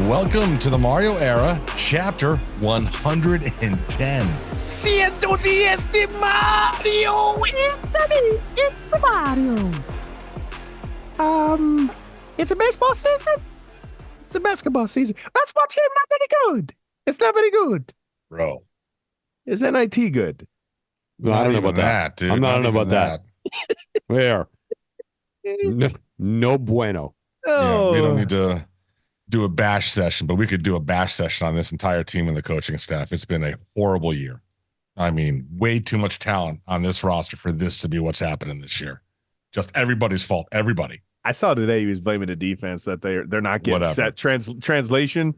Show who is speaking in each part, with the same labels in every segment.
Speaker 1: Welcome to the Mario era, chapter 110.
Speaker 2: 110 de Mario.
Speaker 3: It's Mario. It's a baseball season. It's a basketball season. That's what team not very good. It's not very good.
Speaker 1: Bro.
Speaker 3: Is NIT good?
Speaker 4: No, I don't know about that,
Speaker 1: dude.
Speaker 4: I don't know
Speaker 1: even
Speaker 4: about that. Where? No bueno.
Speaker 1: Yeah, we don't need to do a bash session, but we could do a bash session on this entire team and the coaching staff. It's been a horrible year. I mean, way too much talent on this roster for this to be what's happening this year. Just everybody's fault. Everybody.
Speaker 2: I saw today he was blaming the defense that they're not getting
Speaker 1: Whatever.
Speaker 2: set. Translation,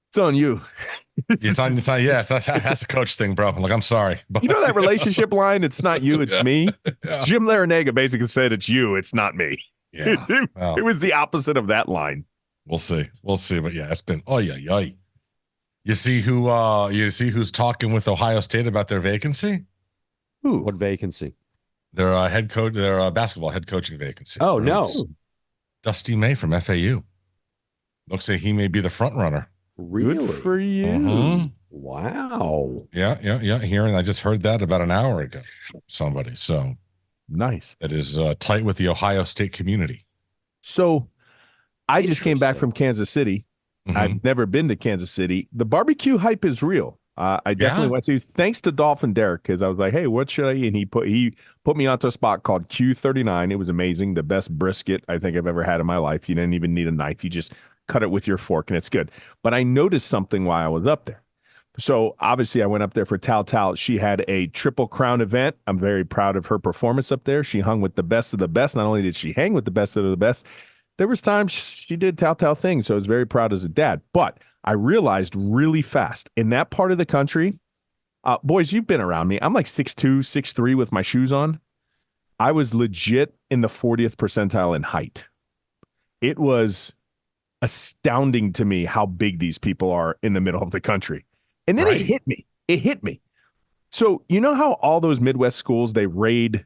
Speaker 2: it's on you.
Speaker 1: It's on, yes, that's a coach thing, bro. Like, I'm sorry. But
Speaker 2: You know that relationship line? It's not you, it's me.
Speaker 1: Yeah.
Speaker 2: Jim Larinaga basically said it's you, it's not me.
Speaker 1: Yeah. Well,
Speaker 2: It was the opposite of that line.
Speaker 1: we'll see. But yeah, it's been yeah. You see who's talking with Ohio State about their vacancy?
Speaker 4: Who? What vacancy?
Speaker 1: Their head coach, their basketball head coaching vacancy.
Speaker 4: Oh, no.
Speaker 1: It's Dusty May from FAU. Looks like he may be the front runner.
Speaker 4: Really?
Speaker 2: Good for you.
Speaker 1: Mhm.
Speaker 4: Wow.
Speaker 1: Yeah. Hearing, I just heard that about an hour ago. Somebody. So
Speaker 2: Nice.
Speaker 1: that is tight with the Ohio State community.
Speaker 2: So I just came back
Speaker 4: Interesting.
Speaker 2: from Kansas City.
Speaker 1: Mhm.
Speaker 2: I've never been to Kansas City. The barbecue hype is real. I definitely went to, thanks to Dolphin Derek, because I was like, hey, what should I eat? And he put me onto a spot called Q39. It was amazing. The best brisket I think I've ever had in my life. You didn't even need a knife. You just cut it with your fork, and it's good. But I noticed something while I was up there. So obviously I went up there for Tal Tal. She had a Triple Crown event. I'm very proud of her performance up there. She hung with the best of the best. Not only did she hang with the best of the best, there was times she did Tal Tal things. So I was very proud as a dad. But I realized really fast in that part of the country, boys, you've been around me. I'm like 6'2", 6'3" with my shoes on. I was legit in the 40th percentile in height. It was astounding to me how big these people are in the middle of the country. And then
Speaker 1: Right.
Speaker 2: It hit me. So you know how all those Midwest schools, they raid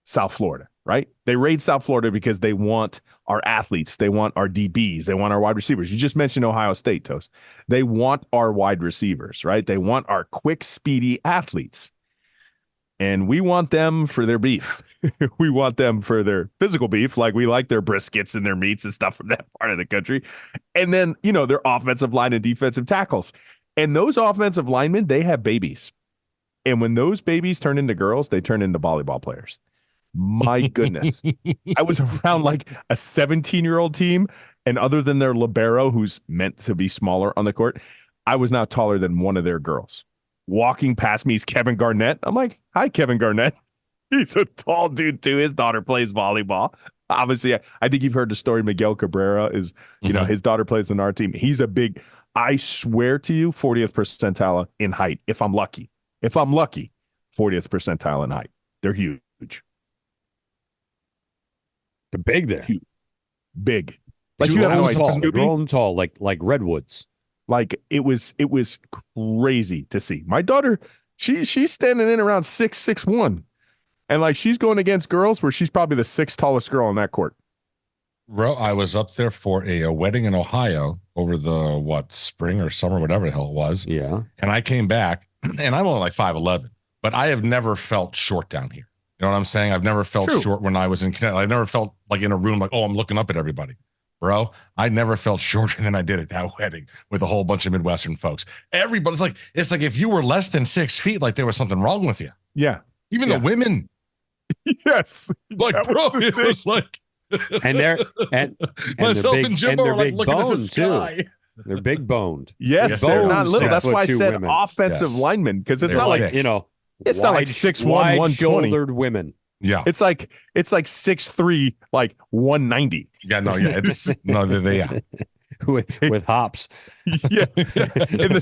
Speaker 2: South Florida, right? They raid South Florida because they want our athletes. They want our DBs. They want our wide receivers. You just mentioned Ohio State, Toast. They want our wide receivers, right? They want our quick, speedy athletes. And we want them for their beef. We want them for their physical beef. Like we like their briskets and their meats and stuff from that part of the country. And then, their offensive line and defensive tackles. And those offensive linemen, they have babies. And when those babies turn into girls, they turn into volleyball players. My goodness. I was around like a 17-year-old team. And other than their libero, who's meant to be smaller on the court, I was not taller than one of their girls. Walking past me is Kevin Garnett. I'm like, hi, Kevin Garnett. He's a tall dude, too. His daughter plays volleyball. Obviously, I think you've heard the story. Miguel Cabrera is, his daughter plays on our team. He's a big, I swear to you, 40th percentile in height, if I'm lucky. 40th percentile in height. They're huge.
Speaker 4: They're big there.
Speaker 2: Big. Like
Speaker 1: Dude,
Speaker 2: you have
Speaker 1: I
Speaker 2: no
Speaker 1: was
Speaker 2: idea.
Speaker 1: talking-
Speaker 4: Grown tall, like redwoods.
Speaker 2: Like it was crazy to see. My daughter, she's standing in around 6'1", and like she's going against girls where she's probably the sixth tallest girl on that court.
Speaker 1: Bro, I was up there for a wedding in Ohio over the spring or summer, whatever the hell it was.
Speaker 4: Yeah.
Speaker 1: And I came back, and I'm only like 5'11", but I have never felt short down here. You know what I'm saying? I've never felt
Speaker 2: True.
Speaker 1: short when I was in Connecticut. I never felt like in a room like, oh, I'm looking up at everybody. Bro, I never felt shorter than I did at that wedding with a whole bunch of Midwestern folks. Everybody's like, it's like if you were less than 6 feet, like there was something wrong with you.
Speaker 2: Yeah.
Speaker 1: Even
Speaker 2: Yeah.
Speaker 1: the women,
Speaker 2: Yes.
Speaker 1: like,
Speaker 2: That
Speaker 1: bro,
Speaker 2: was the
Speaker 1: it was like
Speaker 4: And they're and
Speaker 1: myself
Speaker 4: big,
Speaker 1: and Jimbo
Speaker 4: they're
Speaker 1: are like
Speaker 4: big
Speaker 1: looking at the
Speaker 4: boned, too.
Speaker 1: sky.
Speaker 4: They're big boned.
Speaker 2: Yes,
Speaker 1: Yes,
Speaker 2: they're
Speaker 1: they
Speaker 2: not
Speaker 1: are.
Speaker 2: little. That's why I
Speaker 4: 6'2"
Speaker 2: said
Speaker 4: women.
Speaker 2: offensive
Speaker 1: Yes.
Speaker 2: linemen, because it's
Speaker 1: They're
Speaker 2: not
Speaker 1: like
Speaker 2: like
Speaker 1: it.
Speaker 2: It's not like 6'1", 120.
Speaker 4: shouldered women.
Speaker 1: Yeah.
Speaker 2: it's like 6'3", like 190.
Speaker 1: Yeah, no, yeah. It's no, yeah.
Speaker 4: with hops.
Speaker 2: Yeah. And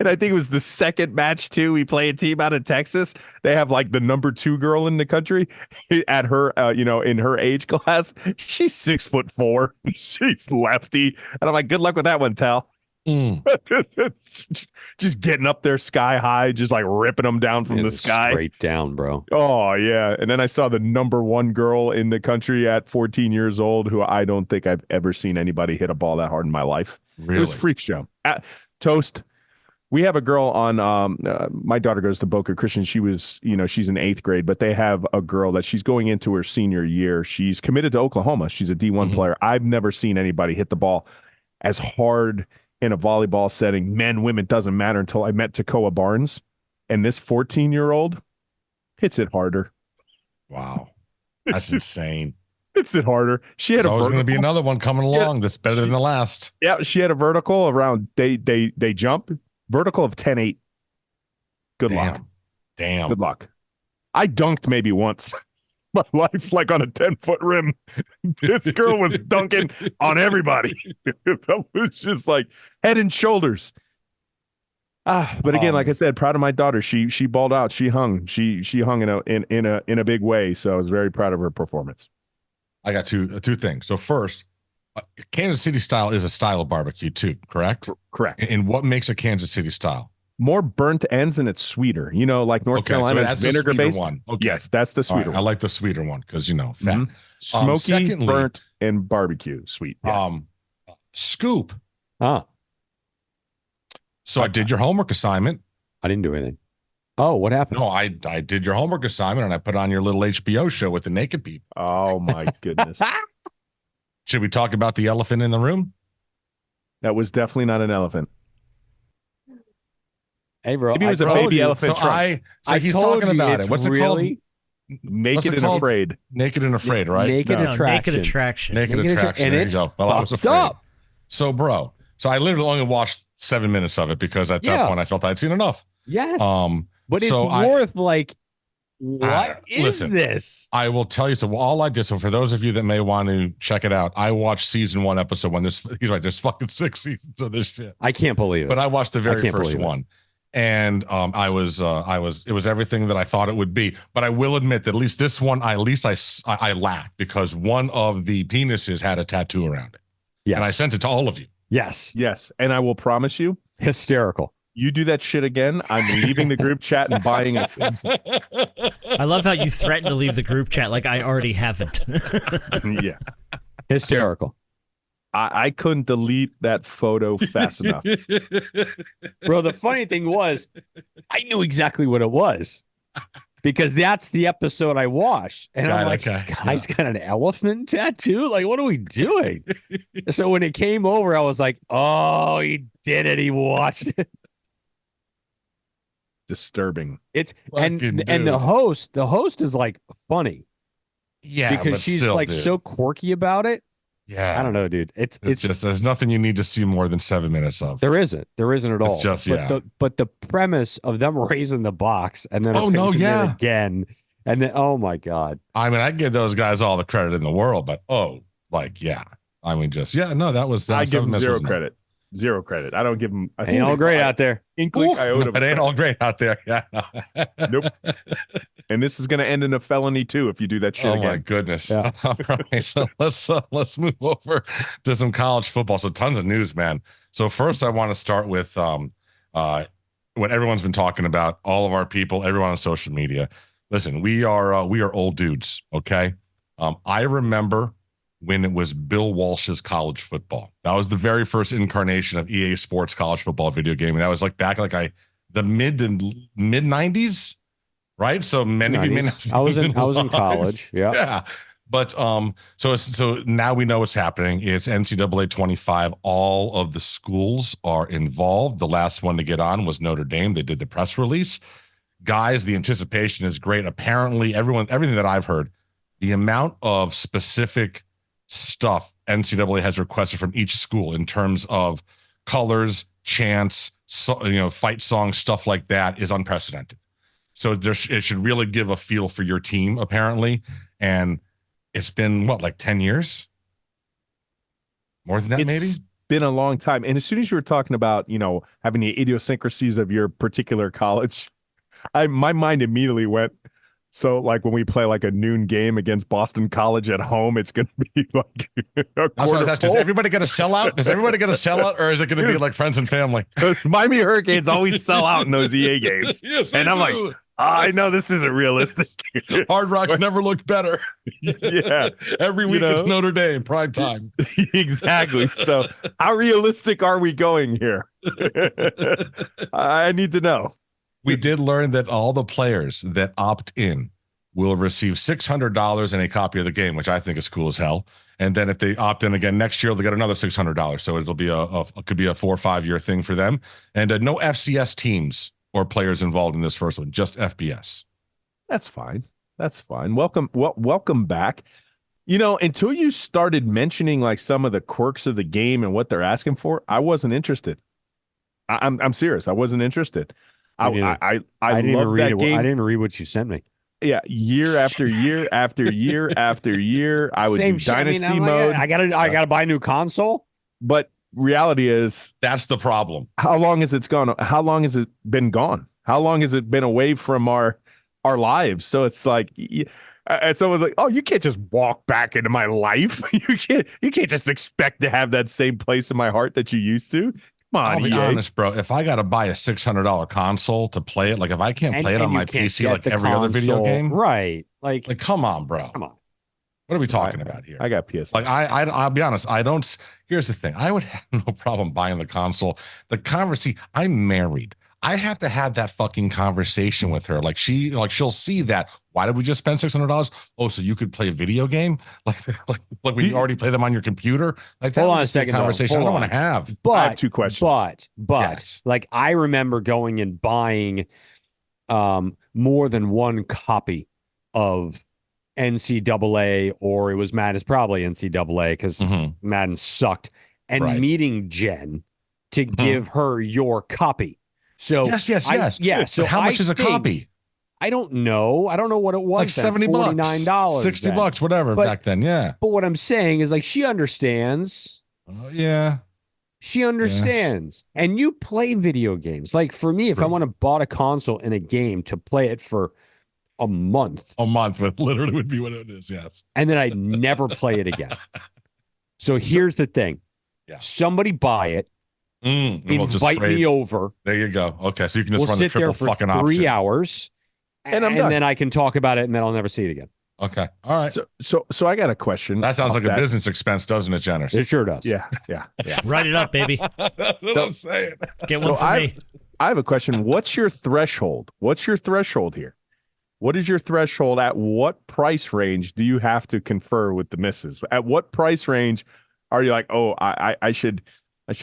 Speaker 2: I think it was the second match too. We play a team out of Texas. They have like the number 2 girl in the country at her, in her age class. She's 6'4". She's lefty. And I'm like, good luck with that one, Tal. Just getting up there sky high, just like ripping them down from the sky.
Speaker 4: Straight down, bro.
Speaker 2: Oh, yeah. And then I saw the number one girl in the country at 14 years old, who I don't think I've ever seen anybody hit a ball that hard in my life.
Speaker 1: Really?
Speaker 2: It was a freak show. Toast. We have a girl on, my daughter goes to Boca Christian. She was, she's in 8th grade, but they have a girl that she's going into her senior year. She's committed to Oklahoma. She's a D1 player. I've never seen anybody hit the ball as hard in a volleyball setting, men, women, doesn't matter, until I met Takoa Barnes. And this 14-year-old hits it harder.
Speaker 1: Wow. That's insane.
Speaker 2: Hits it harder. She had
Speaker 1: There's always going to be another one coming along that's better than the last.
Speaker 2: Yeah, she had a vertical around, they jump, vertical of 10-8. Good luck.
Speaker 1: Damn.
Speaker 2: Good luck. I dunked maybe once. My life, like on a 10-foot rim. This girl was dunking on everybody. That was just like head and shoulders. But again, like I said, proud of my daughter. She balled out. She hung. She hung in a big way. So I was very proud of her performance.
Speaker 1: I got two things. So first, Kansas City style is a style of barbecue too, correct?
Speaker 2: Correct.
Speaker 1: And what makes a Kansas City style?
Speaker 2: More burnt ends and it's sweeter. Like North Carolina,
Speaker 1: so
Speaker 2: vinegar based
Speaker 1: one. Okay.
Speaker 2: Yes, that's the sweeter
Speaker 1: one.
Speaker 2: one.
Speaker 1: I like the sweeter one because fat.
Speaker 2: Smoky,
Speaker 1: secondly,
Speaker 2: burnt, and barbecue sweet. Yes.
Speaker 1: Scoop.
Speaker 2: Okay.
Speaker 1: So I did your homework assignment.
Speaker 4: I didn't do anything. Oh, what happened?
Speaker 1: No, I did your homework assignment and I put on your little HBO show with the naked people.
Speaker 2: Oh my goodness.
Speaker 1: Should we talk about the elephant in the room?
Speaker 2: That was definitely not an elephant.
Speaker 4: Hey, bro.
Speaker 2: Maybe it was a baby elephant
Speaker 1: So
Speaker 2: trunk.
Speaker 1: he's talking about it. What's it called?
Speaker 2: Naked and Afraid.
Speaker 1: Naked and Afraid, right?
Speaker 4: Naked Attraction.
Speaker 5: Naked Attraction.
Speaker 1: Naked Attraction.
Speaker 4: And
Speaker 1: There
Speaker 4: it's
Speaker 1: you go. Well, I was afraid.
Speaker 4: up.
Speaker 1: So, bro. So I literally only watched 7 minutes of it because at that point I felt I'd seen enough.
Speaker 4: Yes. But it's
Speaker 1: so
Speaker 4: worth what is
Speaker 1: listen,
Speaker 4: this?
Speaker 1: I will tell you. So all I did. So for those of you that may want to check it out, I watched season 1, episode 1. He's right. There's fucking 6 seasons of this shit.
Speaker 4: I can't believe it.
Speaker 1: But I watched the very first
Speaker 4: believe it.
Speaker 1: one. And it was everything that I thought it would be. But I will admit that at least this one, I laughed because one of the penises had a tattoo around it.
Speaker 4: Yes.
Speaker 1: And I sent it to all of you.
Speaker 4: Yes.
Speaker 2: Yes. And I will promise you,
Speaker 4: Hysterical.
Speaker 2: you do that shit again, I'm leaving the group chat and buying a
Speaker 5: I love how you threatened to leave the group chat like I already haven't.
Speaker 2: Yeah.
Speaker 4: Hysterical.
Speaker 2: I couldn't delete that photo fast enough.
Speaker 4: Bro, the funny thing was, I knew exactly what it was because that's the episode I watched. And I'm like, this guy's got an elephant tattoo? Like, what are we doing? So when it came over, I was like, oh, he did it. He watched it.
Speaker 2: Disturbing.
Speaker 4: It's
Speaker 1: Fucking
Speaker 4: and the host is like funny.
Speaker 1: Yeah.
Speaker 4: Because she's
Speaker 1: still,
Speaker 4: like
Speaker 1: dude.
Speaker 4: so quirky about it.
Speaker 1: Yeah.
Speaker 4: I don't know, dude. It's
Speaker 1: just there's nothing you need to see more than 7 minutes of.
Speaker 4: There isn't at all.
Speaker 1: It's just
Speaker 4: but the premise of them raising the box and then raising it again, and then oh my god.
Speaker 1: I mean, I give those guys all the credit in the world, but I mean, that was.
Speaker 2: I give them zero credit. Zero credit. I don't give them.
Speaker 4: Ain't all great out there.
Speaker 2: Inkling. I owed them.
Speaker 1: It ain't all great out there. Yeah.
Speaker 2: Nope. And this is going to end in a felony too if you do that shit
Speaker 1: Oh
Speaker 2: again.
Speaker 1: my goodness.
Speaker 4: Yeah.
Speaker 1: All right. So let's move over to some college football. So tons of news, man. So first I want to start with what everyone's been talking about, all of our people, everyone on social media. Listen, we are old dudes, okay? I remember when it was Bill Walsh's college football. That was the very first incarnation of EA Sports college football video game. And that was back the mid 90s, right? So many of you may not
Speaker 4: I was in
Speaker 1: alive.
Speaker 4: college. Yeah.
Speaker 1: Yeah. But so now we know what's happening. It's NCAA 25. All of the schools are involved. The last one to get on was Notre Dame. They did the press release. Guys, the anticipation is great. Apparently, everything that I've heard, the amount of specific stuff NCAA has requested from each school in terms of colors, chants, fight songs, stuff like that is unprecedented. So it should really give a feel for your team, apparently. And it's been 10 years? More than that, maybe?
Speaker 2: It's been a long time. And as soon as you were talking about, having the idiosyncrasies of your particular college, my mind immediately went, So, like when we play like a noon game against Boston College at home, it's going to be like a quarter
Speaker 1: Does
Speaker 2: full.
Speaker 1: everybody get a sellout? Does everybody get a sellout, or is it going to be like friends and family?
Speaker 2: Those Miami Hurricanes always sell out in those EA games.
Speaker 1: Yes,
Speaker 2: And I'm like, I know this isn't realistic.
Speaker 1: Hard Rock's never looked better.
Speaker 2: Yeah.
Speaker 1: Every week it's Notre Dame, prime time.
Speaker 2: Exactly. So how realistic are we going here? I need to know.
Speaker 1: We did learn that all the players that opt in will receive $600 and a copy of the game, which I think is cool as hell. And then if they opt in again next year, they'll get another $600. So it'll be could be a 4 or 5 year thing for them. And no FCS teams or players involved in this first one, just FBS.
Speaker 2: That's fine. That's fine. Welcome back. Until you started mentioning like some of the quirks of the game and what they're asking for, I wasn't interested. I'm serious. I wasn't interested. I
Speaker 4: didn't
Speaker 2: love
Speaker 4: read
Speaker 2: that
Speaker 4: it.
Speaker 2: game.
Speaker 4: I didn't read what you sent me.
Speaker 2: Yeah, year after year after year after year, I would do Dynasty mode.
Speaker 4: I gotta buy a new console.
Speaker 2: But reality is,
Speaker 1: that's the problem.
Speaker 2: How long has it gone? How long has it been gone? How long has it been away from our lives? So it's like, and someone's like, "Oh, you can't just walk back into my life. You can't just expect to have that same place in my heart that you used to." Come on,
Speaker 1: I'll be honest, bro. If I got to buy a $600 console to play it, like if I can't play it on my PC like every other video game,
Speaker 4: right? Like
Speaker 1: come on, bro.
Speaker 4: Come on.
Speaker 1: What are we talking about here?
Speaker 2: I got PS5.
Speaker 1: Like I'll be honest. I don't. Here's the thing. I would have no problem buying the console. The conversation. I'm married. I have to have that fucking conversation with her. She'll see that. Why did we just spend $600? Oh, so you could play a video game? Like when you already play them on your computer? Like that.
Speaker 4: Hold on a second.
Speaker 1: Conversation I don't want to have.
Speaker 4: But
Speaker 2: I have 2 questions.
Speaker 4: But
Speaker 1: yes.
Speaker 4: Like I remember going and buying more than one copy of NCAA, or it was Madden. It's probably NCAA because Madden sucked. And meeting Jen to give her your copy. So
Speaker 1: yes.
Speaker 4: Yeah. So
Speaker 1: how much is a copy?
Speaker 4: I don't know. I don't know what it was.
Speaker 1: Like $70,
Speaker 4: $49,
Speaker 1: $60, whatever back then. Yeah.
Speaker 4: But what I'm saying is like she understands.
Speaker 1: Yeah.
Speaker 4: She understands. Yes. And you play video games. Like for me, if I want to bought a console and a game to play it for a month
Speaker 1: would literally would be what it is. Yes.
Speaker 4: And then I'd never play it again. So here's the thing. Yeah. Somebody buy it. Invite me over.
Speaker 1: There you go. Okay, so you can just run the triple fucking option.
Speaker 4: 3 hours, and then I can talk about it, and then I'll never see it again.
Speaker 1: Okay, all right.
Speaker 2: So I got a question.
Speaker 1: That sounds like a business expense, doesn't it, Jenners?
Speaker 4: It sure does.
Speaker 2: Yeah.
Speaker 5: Write it up, baby.
Speaker 1: That's what I'm saying.
Speaker 5: Get one for me.
Speaker 2: I have a question. What's your threshold? What's your threshold here? What is your threshold? At what price range do you have to confer with the missus? At what price range are you like, oh, I should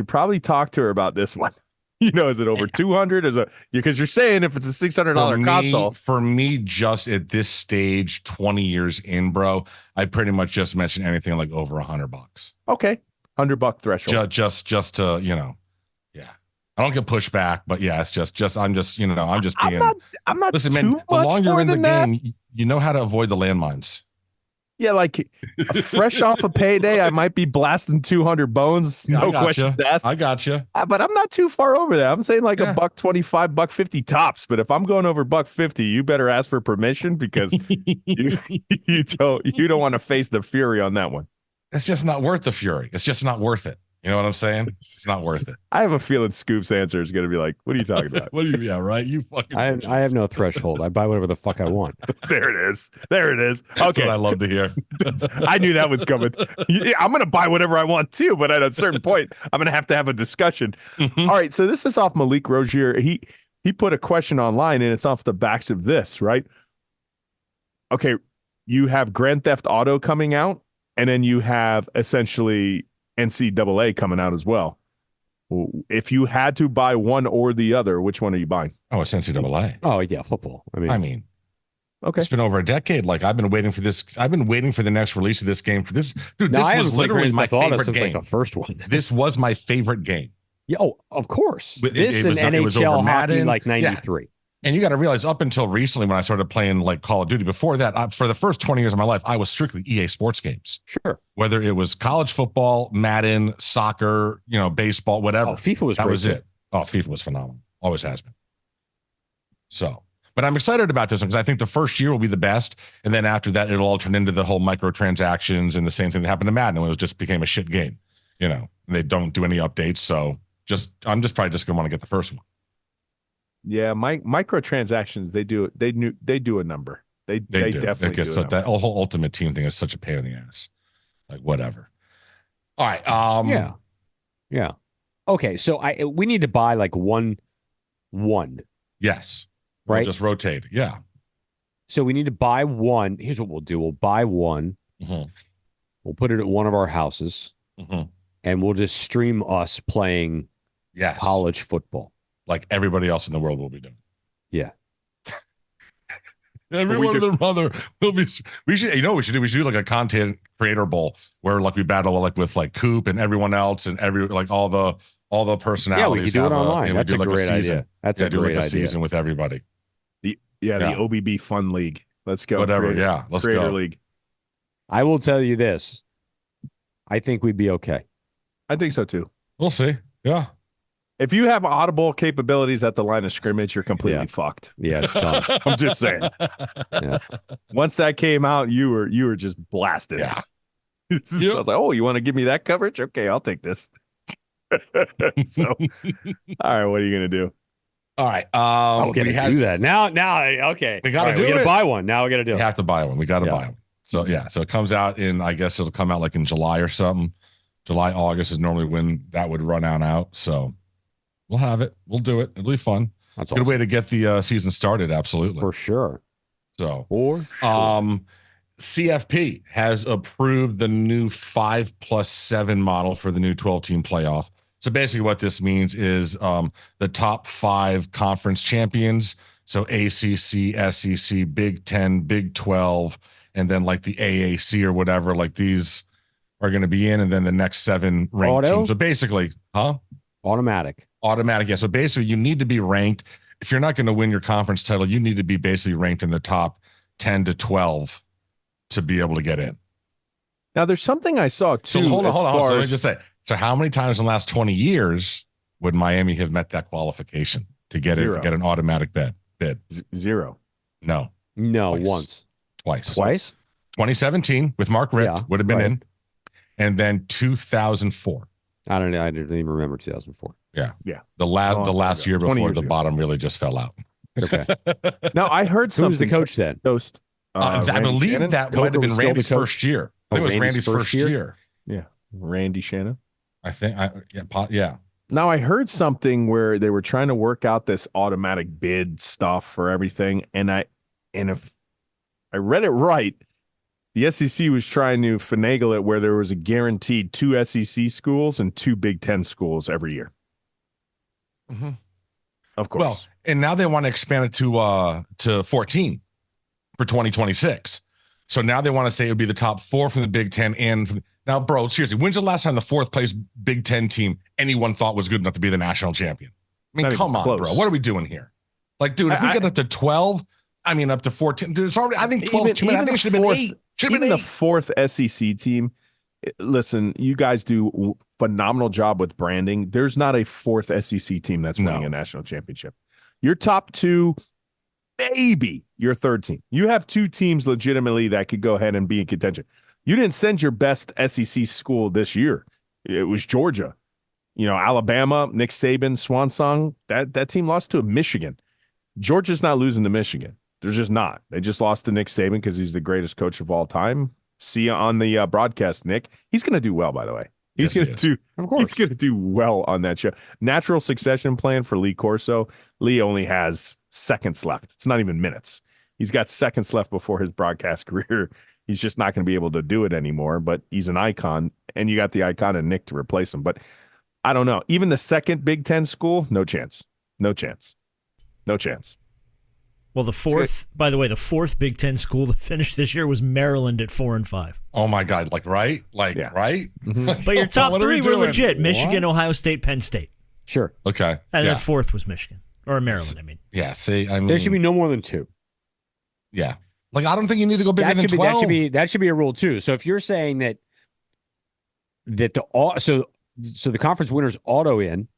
Speaker 2: probably talk to her about this one? Is it over 200? Because you're saying if it's a $600 console.
Speaker 1: For me, just at this stage, 20 years in, bro, I pretty much just mention anything like over $100.
Speaker 2: Okay, $100 threshold.
Speaker 1: Just to yeah. I don't get pushback, but yeah, it's just I'm just being.
Speaker 2: I'm not.
Speaker 1: Listen, man, the longer you're in the game, you know how to avoid the landmines.
Speaker 2: Yeah, like fresh off a payday, I might be blasting 200 bones. No questions asked.
Speaker 1: I got you.
Speaker 2: But I'm not too far over there. I'm saying like $125, $150 tops. But if I'm going over $150, you better ask for permission because you don't want to face the fury on that one.
Speaker 1: It's just not worth the fury. It's just not worth it. You know what I'm saying? It's not worth it.
Speaker 2: I have a feeling Scoop's answer is going to be like, what are you talking about?
Speaker 1: Yeah, right? You fucking.
Speaker 4: I have no threshold. I buy whatever the fuck I want.
Speaker 2: There it is. That's
Speaker 1: okay. What I love to hear.
Speaker 2: I knew that was coming. Yeah, I'm going to buy whatever I want too, but at a certain point, I'm going to have a discussion. All right. So this is off Malik Rozier. He put a question online and it's off the backs of this, right? Okay. You have Grand Theft Auto coming out and then you have essentially NCAA coming out as well. If you had to buy one or the other, which one are you buying?
Speaker 1: Oh, it's NCAA.
Speaker 4: Oh, yeah, football. I mean,
Speaker 1: okay. It's been over a decade. Like I've been waiting for this. I've been waiting for the next release of this game. This was literally my favorite game.
Speaker 4: Like the first one.
Speaker 1: This was my favorite game.
Speaker 4: Yeah. Oh, of course. This and NHL hockey like 93.
Speaker 1: Yeah. And you got to realize up until recently when I started playing like Call of Duty, before that, for the first 20 years of my life, I was strictly EA sports games.
Speaker 4: Sure.
Speaker 1: Whether it was college football, Madden, soccer, baseball, whatever.
Speaker 4: FIFA was
Speaker 1: that
Speaker 4: great
Speaker 1: was
Speaker 4: too.
Speaker 1: It. Oh, FIFA was phenomenal. Always has been. So, But I'm excited about this one because I think the first year will be the best. And then after that, it'll all turn into the whole microtransactions and the same thing that happened to Madden when it just became a shit game. They don't do any updates. So I'm just probably just going to want to get the first one.
Speaker 2: Yeah, microtransactions, they do a number. They
Speaker 1: do.
Speaker 2: Definitely do.
Speaker 1: So that whole Ultimate Team thing is such a pain in the ass. Like whatever. All right.
Speaker 4: Yeah. Okay, so we need to buy like one.
Speaker 1: Yes.
Speaker 4: Right.
Speaker 1: We'll just rotate. Yeah.
Speaker 4: So we need to buy one. Here's what we'll do. We'll buy one.
Speaker 1: Mm-hmm.
Speaker 4: We'll put it at one of our houses, and we'll just stream us playing college football.
Speaker 1: Like everybody else in the world will be doing.
Speaker 4: Yeah.
Speaker 1: Everyone and their mother will be. We should do like a content creator bowl where like we battle like with like Coop and everyone else and all the personalities.
Speaker 4: Yeah, we can do it online. That's a great idea. That's a great idea.
Speaker 1: Season with everybody.
Speaker 2: The OBB Fun League. Let's go.
Speaker 1: Whatever. Let's
Speaker 2: Creator
Speaker 1: go.
Speaker 2: League.
Speaker 4: I will tell you this. I think we'd be okay.
Speaker 2: I think so too.
Speaker 1: We'll see. Yeah.
Speaker 2: If you have audible capabilities at the line of scrimmage, you're completely fucked.
Speaker 4: Yeah, it's done.
Speaker 2: I'm just saying.
Speaker 4: Yeah.
Speaker 2: Once that came out, you were just blasted.
Speaker 1: Yeah.
Speaker 2: So I was like, oh, you want to give me that coverage? Okay, I'll take this. So, all right, what are you gonna do?
Speaker 1: All right.
Speaker 4: We're gonna do that now. Okay,
Speaker 1: we gotta do
Speaker 4: we gotta
Speaker 1: it.
Speaker 4: buy one. Now we gotta do it.
Speaker 1: We have to buy one. We gotta buy one. So so it comes out I guess it'll come out like in July or something. July, August is normally when that would run out. So we'll have it. We'll do it. It'll be fun.
Speaker 4: That's
Speaker 1: good way to get the season started. Absolutely.
Speaker 4: For sure.
Speaker 1: So CFP has approved the new 5+7 model for the new 12-team playoff. So basically what this means is the top 5 conference champions. So ACC, SEC, Big 10, Big 12, and then like the AAC or whatever, like these are going to be in, and then the next 7 ranked teams. So basically,
Speaker 4: Automatic.
Speaker 1: Yeah. So basically you need to be ranked. If you're not going to win your conference title, you need to be basically ranked in the top 10 to 12 to be able to get in.
Speaker 2: Now, there's something I saw too.
Speaker 1: So hold on. So let me just say, so how many times in the last 20 years would Miami have met that qualification to get it, get an automatic bid?
Speaker 2: 0.
Speaker 1: No,
Speaker 4: once.
Speaker 1: Twice. 2017 with Mark Richt would have been in, and then 2004.
Speaker 4: I didn't even remember 2004.
Speaker 1: Yeah. The last year before the bottom really just fell out.
Speaker 4: Okay.
Speaker 2: Now I heard something.
Speaker 4: Who's the coach then?
Speaker 1: I believe
Speaker 2: Shannon?
Speaker 1: that might have been Randy's first year. I think it was Randy's first year.
Speaker 2: Yeah, Randy Shannon.
Speaker 1: I think. Yeah.
Speaker 2: Now I heard something where they were trying to work out this automatic bid stuff for everything, and if I read it right, the SEC was trying to finagle it where there was a guaranteed 2 SEC schools and 2 Big 10 schools every year.
Speaker 1: Mm-hmm.
Speaker 2: Of course.
Speaker 1: Well, and now they want to expand it to 14 for 2026. So now they want to say it would be the top 4 from the Big 10 now, bro, seriously, when's the last time the 4th place Big 10 team anyone thought was good enough to be the national champion? I mean, come on, bro. What are we doing here? Like, dude, if we get up to 12, up to 14, dude, it's already, I think 12 is too many. I think it should have been 8.
Speaker 2: Even the 4th SEC team, listen, you guys do a phenomenal job with branding. There's not a 4th SEC team that's winning a national championship. Your top 2, maybe your 3rd team. You have 2 teams legitimately that could go ahead and be in contention. You didn't send your best SEC school this year. It was Georgia. Alabama, Nick Saban, Swan Song, that team lost to Michigan. Georgia's not losing to Michigan. They're just not. They just lost to Nick Saban because he's the greatest coach of all time. See you on the broadcast, Nick. He's going to do well, by the way. He's going to do well on that show. Natural succession plan for Lee Corso. Lee only has seconds left. It's not even minutes. He's got seconds left before his broadcast career. He's just not going to be able to do it anymore, but he's an icon, and you got the icon of Nick to replace him. But I don't know. Even the 2nd Big 10 school, no chance. No chance. No chance.
Speaker 5: Well, the 4th, by the way, the 4th Big 10 school that finished this year was Maryland at 4-5.
Speaker 1: Oh my God! Right? Right?
Speaker 5: Mm-hmm. But your top 3 were legit: Michigan, Ohio State, Penn State.
Speaker 4: Sure.
Speaker 1: Okay.
Speaker 5: And then 4th was Michigan or Maryland. I mean.
Speaker 1: Yeah. See,
Speaker 4: there should be no more than 2.
Speaker 1: Yeah. Like, I don't think you need to go bigger than 12.
Speaker 4: That should be a rule too. So if you're saying that so the conference winners auto in,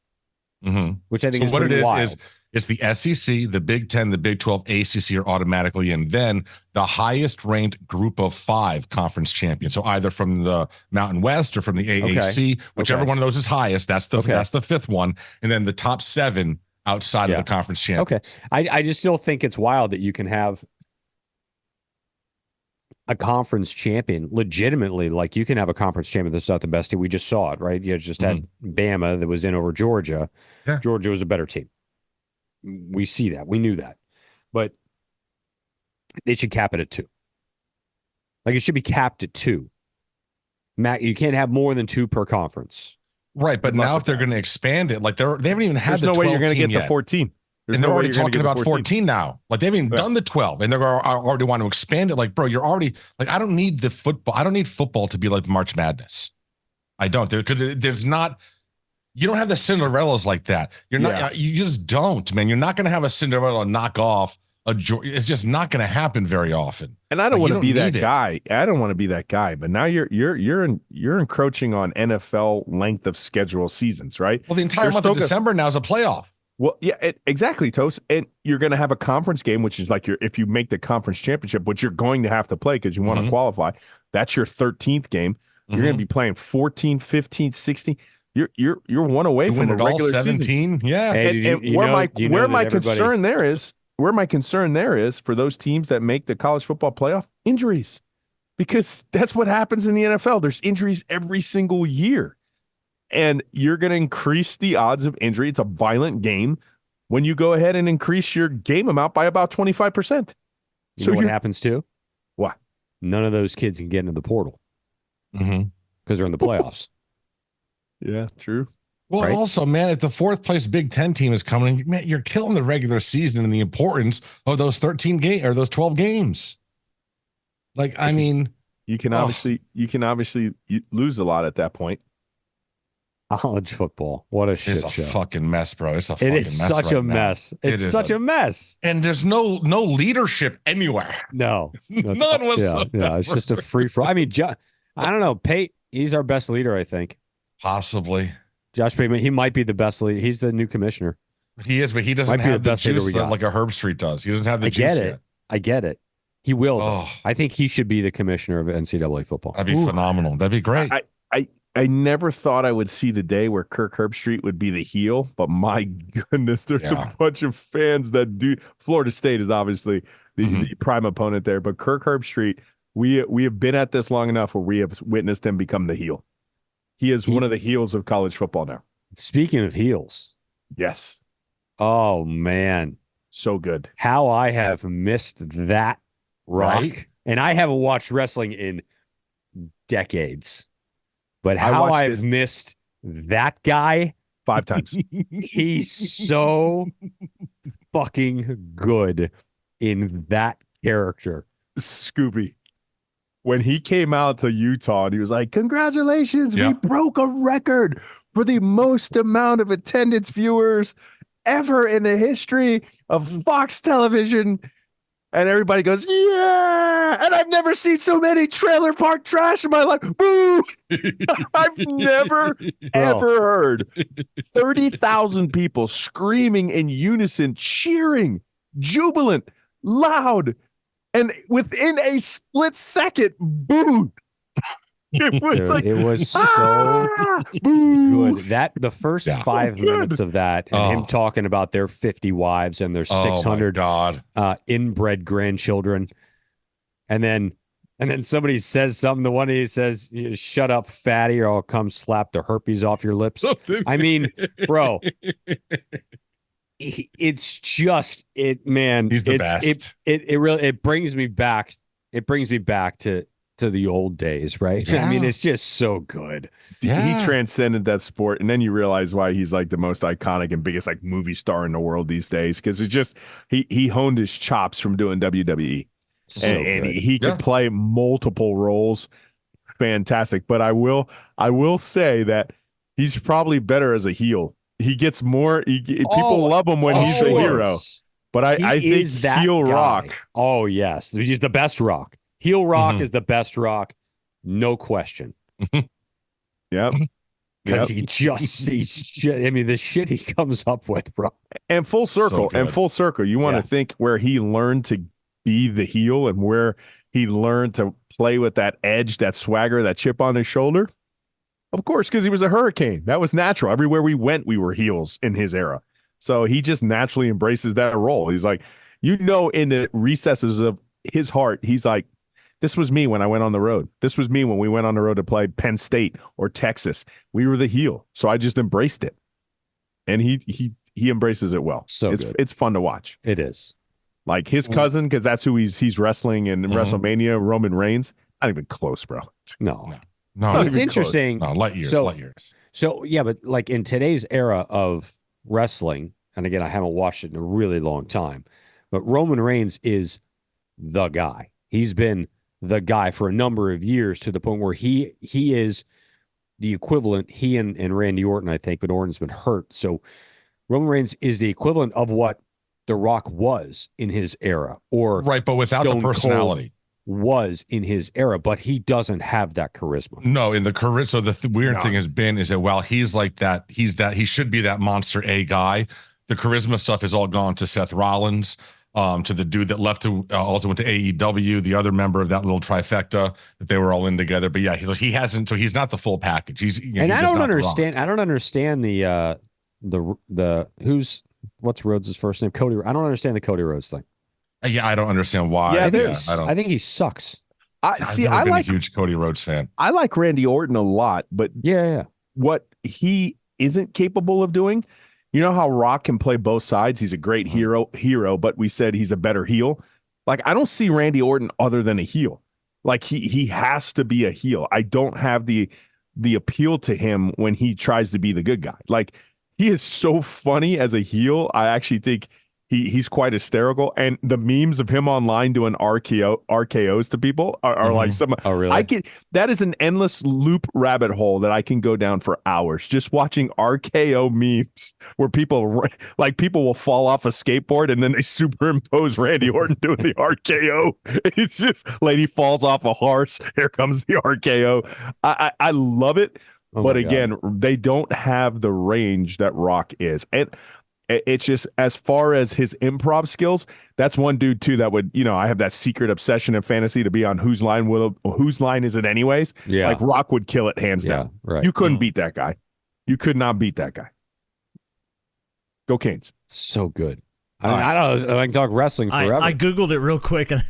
Speaker 4: which I think
Speaker 1: so
Speaker 4: is
Speaker 1: what it
Speaker 4: pretty
Speaker 1: is
Speaker 4: wild.
Speaker 1: it's the SEC, the Big Ten, the Big 12, ACC are automatically in. Then the highest ranked group of 5 conference champions. So either from the Mountain West or from the AAC, whichever one of those is highest. That's the 5th one, and then the top 7 outside of the conference champions.
Speaker 4: Okay, I just still think it's wild that you can have a conference champion legitimately. Like, you can have a conference champion that's not the best team. We just saw it, right? You just had Bama that was in over Georgia.
Speaker 1: Yeah.
Speaker 4: Georgia was a better team. We see that. We knew that. But they should cap it at 2. Like, it should be capped at 2. Matt, you can't have more than 2 per conference.
Speaker 1: Right, but now if they're going to expand it, like they haven't even had
Speaker 2: There's
Speaker 1: the 12
Speaker 2: no way you're going to get
Speaker 1: yet.
Speaker 2: to 14.
Speaker 1: And they're already talking about 14 now. Like, they haven't even done the 12, and they're already want to expand it. Like, bro, you're already like, I don't need the football. I don't need football to be like March Madness. I don't, because there's not. You don't have the Cinderellas like that. You're not. You just don't, man. You're not going to have a Cinderella knock off a. It's just not going to happen very often.
Speaker 2: And I don't want to be that guy. I don't want to be that guy. But now you're encroaching on NFL length of schedule seasons, right?
Speaker 1: Well, the entire month of December now is a playoff.
Speaker 2: Well, yeah, exactly, Toast. And you're going to have a conference game, which is like if you make the conference championship, which you're going to have to play because you want to qualify. That's your 13th game. You're going to be playing 14, 15, 16. You're one away from a regular
Speaker 1: 17.
Speaker 2: Season.
Speaker 1: Yeah.
Speaker 2: And where my concern there is for those teams that make the college football playoff, injuries. Because that's what happens in the NFL. There's injuries every single year. And you're going to increase the odds of injury. It's a violent game when you go ahead and increase your game amount by about 25%.
Speaker 4: You know what happens too?
Speaker 2: What?
Speaker 4: None of those kids can get into the portal because they're in the playoffs.
Speaker 2: Yeah, true.
Speaker 1: Well, also, man, if the 4th place Big Ten team is coming, man, you're killing the regular season and the importance of those 13 games or those 12 games. Like, I mean,
Speaker 2: you can obviously lose a lot at that point.
Speaker 4: College football, what a shit show!
Speaker 1: It's a fucking mess, bro. It's a fucking
Speaker 4: mess. It is such a mess. It's such a mess.
Speaker 1: And there's no leadership anywhere.
Speaker 4: No,
Speaker 1: none whatsoever.
Speaker 4: Yeah, it's just a free for. I mean, I don't know. Pate, he's our best leader, I think.
Speaker 1: Possibly.
Speaker 4: Josh Pate, he might be the best leader. He's the new commissioner.
Speaker 1: He is, but he doesn't have the juice like a Herb Street does. He doesn't have the juice yet.
Speaker 4: I get it. He will. I think he should be the commissioner of NCAA football.
Speaker 1: That'd be phenomenal. That'd be great.
Speaker 2: I never thought I would see the day where Kirk Herbstreit would be the heel, but my goodness, there's a bunch of fans that do. Florida State is obviously the prime opponent there, but Kirk Herbstreit, we have been at this long enough where we have witnessed him become the heel. He is one of the heels of college football now.
Speaker 4: Speaking of heels.
Speaker 2: Yes.
Speaker 4: Oh, man.
Speaker 2: So good.
Speaker 4: How I have missed that rock.
Speaker 1: Right?
Speaker 4: And I haven't watched wrestling in decades. But how I've missed that guy
Speaker 2: 5 times.
Speaker 4: He's so fucking good in that character.
Speaker 2: Scooby. When he came out to Utah and he was like, congratulations, we broke a record for the most amount of attendance viewers ever in the history of Fox television. And everybody goes, yeah. And I've never seen so many trailer park trash in my life. Boo. I've never, ever heard 30,000 people screaming in unison, cheering, jubilant, loud. And within a split second, booed. It was
Speaker 4: so good. That the first 5 minutes of that, and him talking about their 50 wives and their 600 inbred grandchildren, and then somebody says something. The one he says, "Shut up, fatty, or I'll come slap the herpes off your lips." I mean, bro. It's just man.
Speaker 1: He's the best.
Speaker 4: It really brings me back. It brings me back to the old days, right? Yeah. I mean, it's just so good.
Speaker 2: Yeah. He transcended that sport, and then you realize why he's like the most iconic and biggest like movie star in the world these days, because it's just he honed his chops from doing WWE, and he could play multiple roles. Fantastic. But I will say that he's probably better as a heel. He gets more. People love him when he's the hero. But I think heel Rock.
Speaker 4: Oh yes, he's the best Rock. Heel Rock is the best Rock, no question.
Speaker 2: Yep.
Speaker 4: because he just I mean, the shit he comes up with, bro.
Speaker 2: And full circle, you want to think where he learned to be the heel and where he learned to play with that edge, that swagger, that chip on his shoulder. Of course, because he was a Hurricane. That was natural. Everywhere we went, we were heels in his era. So he just naturally embraces that role. He's like, in the recesses of his heart, he's like, this was me when I went on the road. This was me when we went on the road to play Penn State or Texas. We were the heel. So I just embraced it. And he embraces it well. So it's fun to watch.
Speaker 4: It is.
Speaker 2: Like his cousin, because that's who he's wrestling in WrestleMania, Roman Reigns. Not even close, bro.
Speaker 1: No,
Speaker 4: it's interesting.
Speaker 1: No, light years.
Speaker 4: So yeah, but like in today's era of wrestling, and again, I haven't watched it in a really long time, but Roman Reigns is the guy. He's been the guy for a number of years to the point where he is the equivalent. He and Randy Orton, I think, but Orton's been hurt. So Roman Reigns is the equivalent of what The Rock was in his era, or
Speaker 1: right, but without the personality.
Speaker 4: Was in his era, but he doesn't have that charisma.
Speaker 1: No, in the charisma. So the weird thing has been is that while he's like that, he should be that monster A guy. The charisma stuff has all gone to Seth Rollins, to the dude that left to also went to AEW, the other member of that little trifecta that they were all in together. But yeah, he hasn't. So he's not the full package.
Speaker 4: I don't understand. I don't understand the what's Rhodes' first name? Cody. I don't understand the Cody Rhodes thing.
Speaker 1: Yeah, I don't understand why.
Speaker 4: Yeah, I think he sucks.
Speaker 1: I've never been a huge Cody Rhodes fan.
Speaker 2: I like Randy Orton a lot, but what he isn't capable of doing, you know how Rock can play both sides? He's a great hero, but we said he's a better heel. Like, I don't see Randy Orton other than a heel. Like, he has to be a heel. I don't have the appeal to him when he tries to be the good guy. Like, he is so funny as a heel. I actually think he's quite hysterical, and the memes of him online doing RKOs to people are like some.
Speaker 4: Oh, really?
Speaker 2: That is an endless loop rabbit hole that I can go down for hours just watching RKO memes where people will fall off a skateboard and then they superimpose Randy Orton doing the RKO. It's just lady falls off a horse. Here comes the RKO. I love it, but again, they don't have the range that Rock is, and it's just, as far as his improv skills, that's one dude too that would, I have that secret obsession in fantasy to be on whose line is it anyways?
Speaker 4: Yeah.
Speaker 2: Like Rock would kill it hands down.
Speaker 4: Right.
Speaker 2: You couldn't beat that guy. You could not beat that guy. Go Canes.
Speaker 4: So good. I don't know. I can talk wrestling forever.
Speaker 5: I Googled it real quick and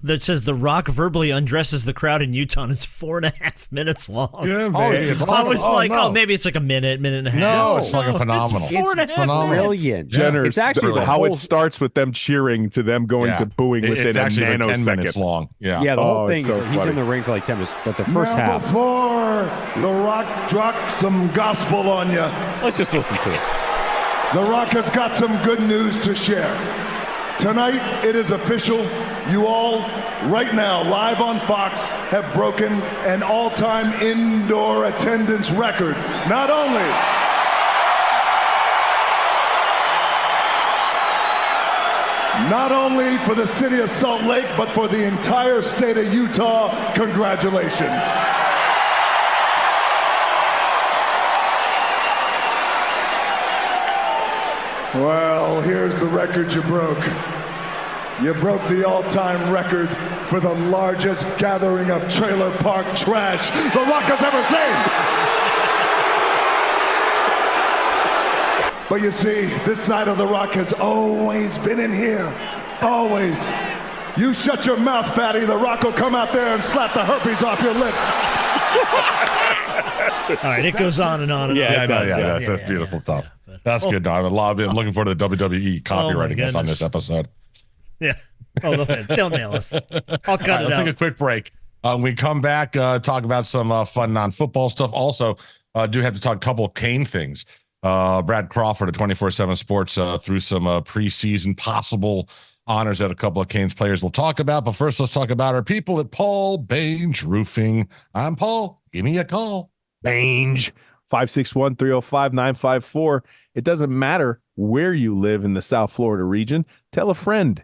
Speaker 5: that says The Rock verbally undresses the crowd in Utah, and it's 4.5 minutes long.
Speaker 1: Yeah,
Speaker 5: it's I was like, maybe it's like a minute and a half.
Speaker 1: No, it's fucking phenomenal.
Speaker 5: It's phenomenal.
Speaker 4: Brilliant.
Speaker 2: Generous.
Speaker 4: It's actually
Speaker 2: how it starts with them cheering to them going to booing within
Speaker 1: it's actually
Speaker 2: a nanosecond.
Speaker 1: Like 10 minutes long.
Speaker 4: Yeah, the whole thing is he's in the ring for like 10 minutes, but the first half.
Speaker 6: Before The Rock drops some gospel on you,
Speaker 4: Let's just listen to it.
Speaker 6: The Rock has got some good news to share. Tonight, it is official. You all, right now, live on Fox, have broken an all-time indoor attendance record. Not only for the city of Salt Lake, but for the entire state of Utah. Congratulations. Well, here's the record you broke. You broke the all-time record for the largest gathering of trailer park trash The Rock has ever seen. But you see, this side of The Rock has always been in here. Always. You shut your mouth, fatty. The Rock will come out there and slap the herpes off your lips.
Speaker 5: All right, it goes on and on and on.
Speaker 1: That's beautiful stuff. That's good. I'm looking forward to WWE copywriting us on this episode.
Speaker 5: Yeah. Oh, go ahead. Don't nail us. I'll cut it out.
Speaker 1: Let's take a quick break. We come back, talk about some fun non-football stuff. Also, do have to talk a couple of Kane things. Brad Crawford at 24/7 Sports through some preseason possible honors that a couple of Canes players will talk about. But first, let's talk about our people at Paul Bainge Roofing. I'm Paul. Give me a call.
Speaker 2: Bainge. 561-305-954. It doesn't matter where you live in the South Florida region. Tell a friend.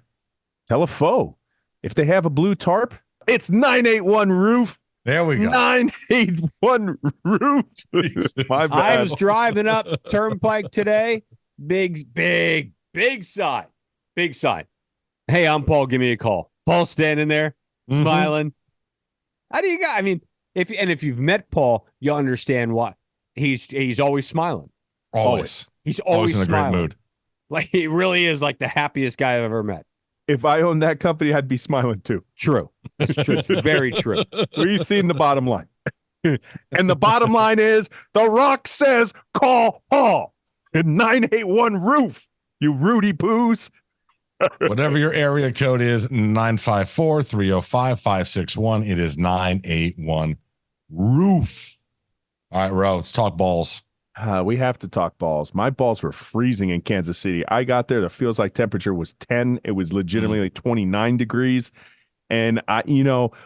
Speaker 2: Tell a foe. If they have a blue tarp, it's 981 Roof.
Speaker 1: There we go.
Speaker 2: 981 Roof. My bad.
Speaker 4: I was driving up Turnpike today. Big sign. Big sign. Hey, I'm Paul. Give me a call. Paul standing there, smiling. How do you got? I mean, if you've met Paul, you'll understand why. He's always smiling.
Speaker 1: Always.
Speaker 4: He's always
Speaker 1: in a
Speaker 4: smiling.
Speaker 1: great mood.
Speaker 4: Like he really is like the happiest guy I've ever met.
Speaker 2: If I owned that company, I'd be smiling too.
Speaker 4: True. That's true. Very true.
Speaker 2: We've seen the bottom line. And the bottom line is The Rock says, call Paul. 981 Roof. You Rudy Poos.
Speaker 1: Whatever your area code is, 954-305-561. It is 981 Roof. All right, Ro, let's talk balls.
Speaker 2: We have to talk balls. My balls were freezing in Kansas City. I got there. The feels like temperature was 10. It was legitimately like 29 degrees. And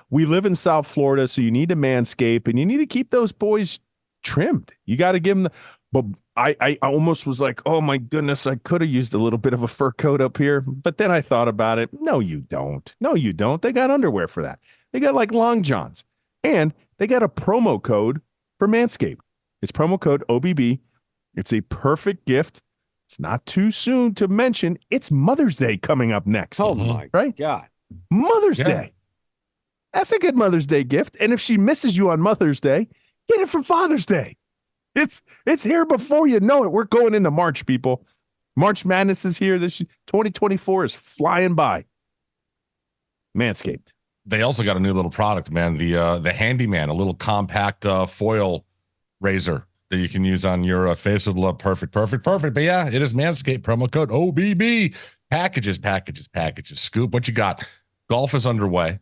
Speaker 2: we live in South Florida, so you need to manscape and you need to keep those boys trimmed. You got to give them but I almost was like, oh my goodness, I could have used a little bit of a fur coat up here. But then I thought about it. No, you don't. No, you don't. They got underwear for that. They got like long johns. And they got a promo code for Manscaped. It's promo code OBB. It's a perfect gift. It's not too soon to mention it's Mother's Day coming up next.
Speaker 4: Oh my God.
Speaker 2: Mother's Day. That's a good Mother's Day gift. And if she misses you on Mother's Day, get it for Father's Day. It's here before you know it. We're going into March, people. March Madness is here. This 2024 is flying by. Manscaped.
Speaker 1: They also got a new little product, man. The Handyman, a little compact foil razor that you can use on your face with love. Perfect. But yeah, it is Manscaped. Promo code OBB. Packages. Scoop, what you got? Golf is underway.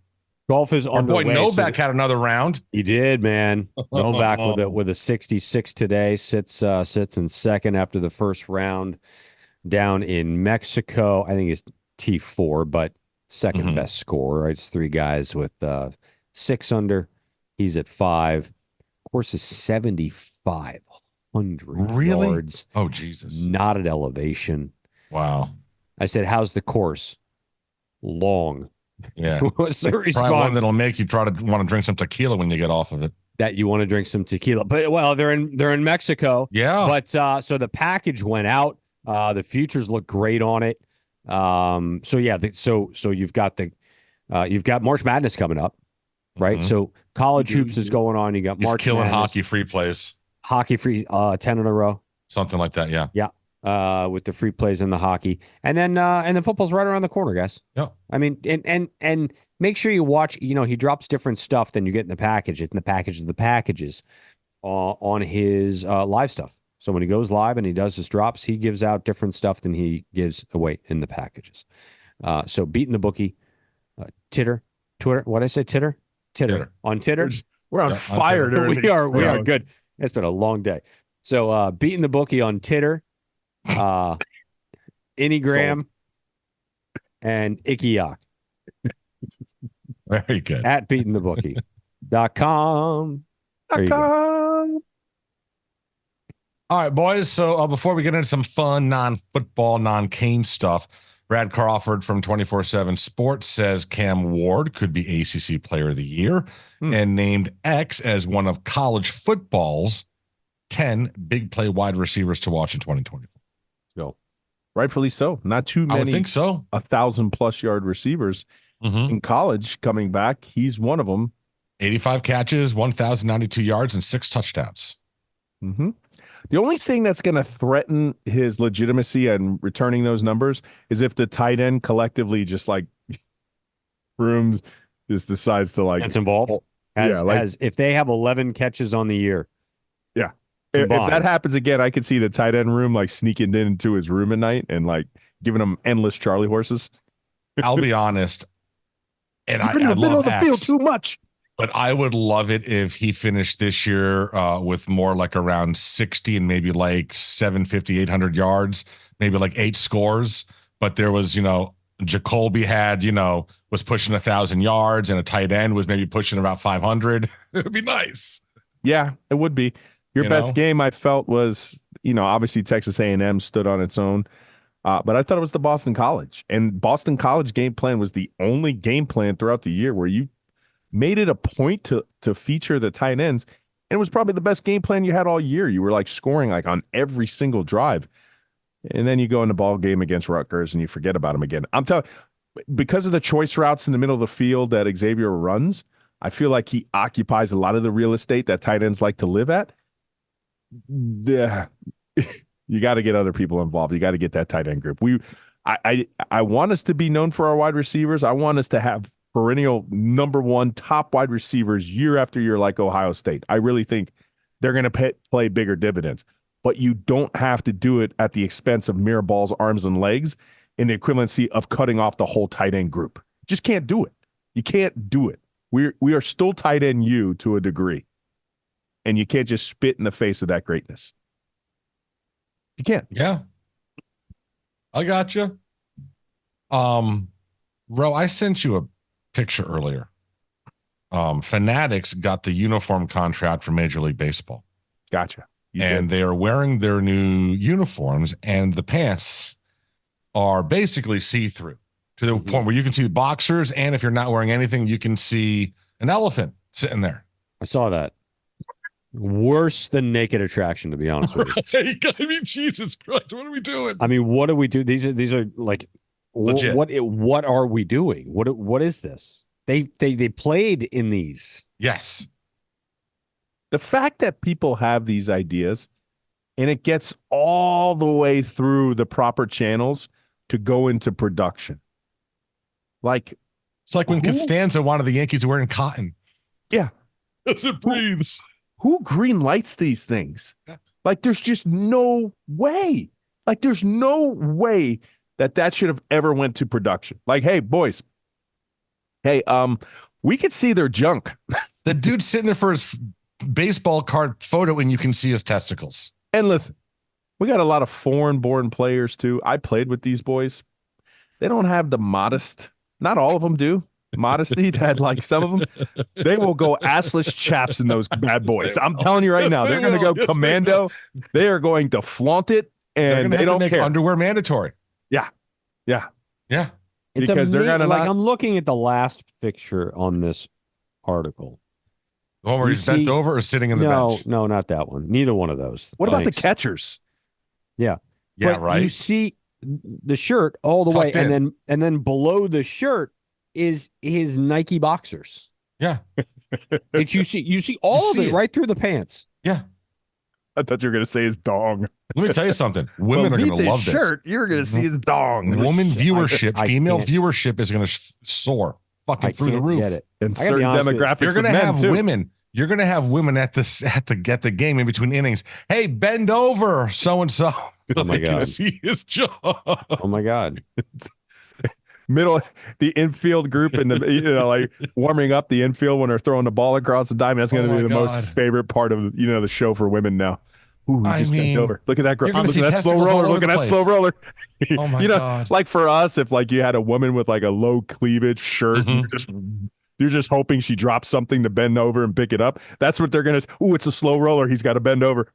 Speaker 1: Our boy Novak had another round.
Speaker 4: He did, man. Novak with a 66 today. Sits in second after the first round down in Mexico. I think it's T4, but second best score. Right? It's three guys with 6 under. He's at 5. Course is 7,500 yards.
Speaker 1: Oh, Jesus.
Speaker 4: Not at elevation.
Speaker 1: Wow.
Speaker 4: I said, how's the course? Long.
Speaker 1: Yeah.
Speaker 4: What's the response?
Speaker 1: Probably one that'll make you want to drink some tequila when you get off of it.
Speaker 4: That you want to drink some tequila. But, well, they're in Mexico.
Speaker 1: Yeah.
Speaker 4: But so the package went out. The futures look great on it. So you've got March Madness coming up. Right. So college hoops is going on. You got
Speaker 1: He's
Speaker 4: March
Speaker 1: killing
Speaker 4: Madness.
Speaker 1: hockey free plays.
Speaker 4: Hockey free 10 in a row.
Speaker 1: Something like that. Yeah.
Speaker 4: Yeah. With the free plays and the hockey. And then football's right around the corner, guys.
Speaker 1: Yeah.
Speaker 4: I mean, and make sure you watch, he drops different stuff than you get in the package. It's in the package of the packages on his live stuff. So when he goes live and he does his drops, he gives out different stuff than he gives away in the packages. So beating the bookie, Titter, Twitter. What did I say? Titter on Titter.
Speaker 2: We're on fire.
Speaker 4: We are good. It's been a long day. So beating the bookie on Titter, Anygram, and Ikiyak.
Speaker 1: Very good.
Speaker 4: At beatingthebookie.com.
Speaker 1: All right, boys. So before we get into some fun, non-football, non-Cane stuff, Brad Crawford from 24/7 Sports says Cam Ward could be ACC Player of the Year and named X as one of college football's 10 big play wide receivers to watch in 2024.
Speaker 2: So, rightfully so. Not too many.
Speaker 1: I would think so.
Speaker 2: 1,000+ yard receivers in college coming back. He's one of them.
Speaker 1: 85 catches, 1,092 yards, and 6 touchdowns.
Speaker 2: The only thing that's going to threaten his legitimacy and returning those numbers is if the tight end collectively just like Brooms just decides to like
Speaker 4: gets involved. As if they have 11 catches on the year.
Speaker 2: Yeah.
Speaker 4: Combined.
Speaker 2: If that happens again, I could see the tight end room like sneaking into his room at night and like giving him endless Charlie horses.
Speaker 1: I'll be honest. And
Speaker 2: You're in the middle of the field too much.
Speaker 1: But I would love it if he finished this year with more like around 60 and maybe like 750, 800 yards, maybe like 8 scores. But there was, Jacoby had, was pushing 1,000 yards and a tight end was maybe pushing about 500. It would be nice.
Speaker 2: Yeah, it would be. Your best game I felt was, obviously Texas A&M stood on its own. But I thought it was the Boston College. And Boston College game plan was the only game plan throughout the year where you made it a point to feature the tight ends. And it was probably the best game plan you had all year. You were like scoring like on every single drive. And then you go in the ball game against Rutgers and you forget about them again. I'm telling you, because of the choice routes in the middle of the field that Xavier runs, I feel like he occupies a lot of the real estate that tight ends like to live at. Yeah. You got to get other people involved. You got to get that tight end group. I want us to be known for our wide receivers. I want us to have perennial number one top wide receivers year after year like Ohio State. I really think they're going to play bigger dividends. But you don't have to do it at the expense of Miraball's arms and legs in the equivalency of cutting off the whole tight end group. Just can't do it. You can't do it. We are still tight end you to a degree. And you can't just spit in the face of that greatness. You can't.
Speaker 1: Yeah. I got you. Ro, I sent you a picture earlier. Fanatics got the uniform contract for Major League Baseball.
Speaker 2: Gotcha.
Speaker 1: They are wearing their new uniforms, and the pants are basically see-through to the point where you can see the boxers, and if you're not wearing anything, you can see an elephant sitting there.
Speaker 4: I saw that. Worse than Naked Attraction, to be honest with you.
Speaker 1: I mean, Jesus Christ, what are we doing?
Speaker 4: I mean, what do we do? These are like legit. What are we doing? What is this? They played in these.
Speaker 1: Yes.
Speaker 2: The fact that people have these ideas and it gets all the way through the proper channels to go into production. Like,
Speaker 1: it's like when Costanza wanted the Yankees wearing cotton.
Speaker 2: Yeah.
Speaker 1: As it breathes.
Speaker 2: Who green lights these things? Like, there's just no way. Like, there's no way that should have ever went to production. Like, hey, boys. Hey, we could see their junk.
Speaker 1: The dude's sitting there for his baseball card photo and you can see his testicles.
Speaker 2: And listen, we got a lot of foreign-born players, too. I played with these boys. They don't have the modest. Not all of them do. Modesty that, like, some of them, they will go assless chaps in those bad boys. I'm telling you right now, they're going to go commando. They are going to flaunt it, and they don't
Speaker 1: make
Speaker 2: care.
Speaker 1: Underwear mandatory.
Speaker 2: Yeah.
Speaker 4: It's
Speaker 2: because they're gonna
Speaker 4: I'm looking at the last picture on this article.
Speaker 1: The one where he's bent over or sitting in the bench?
Speaker 4: No, not that one. Neither one of those.
Speaker 2: What about the catchers?
Speaker 4: Yeah.
Speaker 1: Yeah,
Speaker 4: but
Speaker 1: right.
Speaker 4: You see the shirt all the way, and then below the shirt is his Nike boxers.
Speaker 1: Yeah.
Speaker 4: You see all of it right through the pants.
Speaker 1: Yeah.
Speaker 2: I thought you were going to say his dong.
Speaker 1: Let me tell you something. Women are going to love this.
Speaker 2: Shirt, you're going to see his dong.
Speaker 1: Woman viewership, female viewership is going to soar fucking through the roof.
Speaker 4: Get it.
Speaker 2: And certain demographics.
Speaker 1: You're going to have women. You're going to have women at the game in between innings. Hey, bend over, so and so.
Speaker 4: Oh my God!
Speaker 1: See his jaw.
Speaker 4: Oh my God!
Speaker 2: The infield group and like warming up the infield when they're throwing the ball across the diamond. That's going to be the most favorite part of the show for women now. Ooh, just bent over. Look at that girl. Look at that slow roller. Look at that slow roller.
Speaker 1: Oh my God!
Speaker 2: Like for us, if like you had a woman with like a low cleavage shirt, you're just hoping she drops something to bend over and pick it up. That's what they're going to. Ooh, it's a slow roller. He's got to bend over.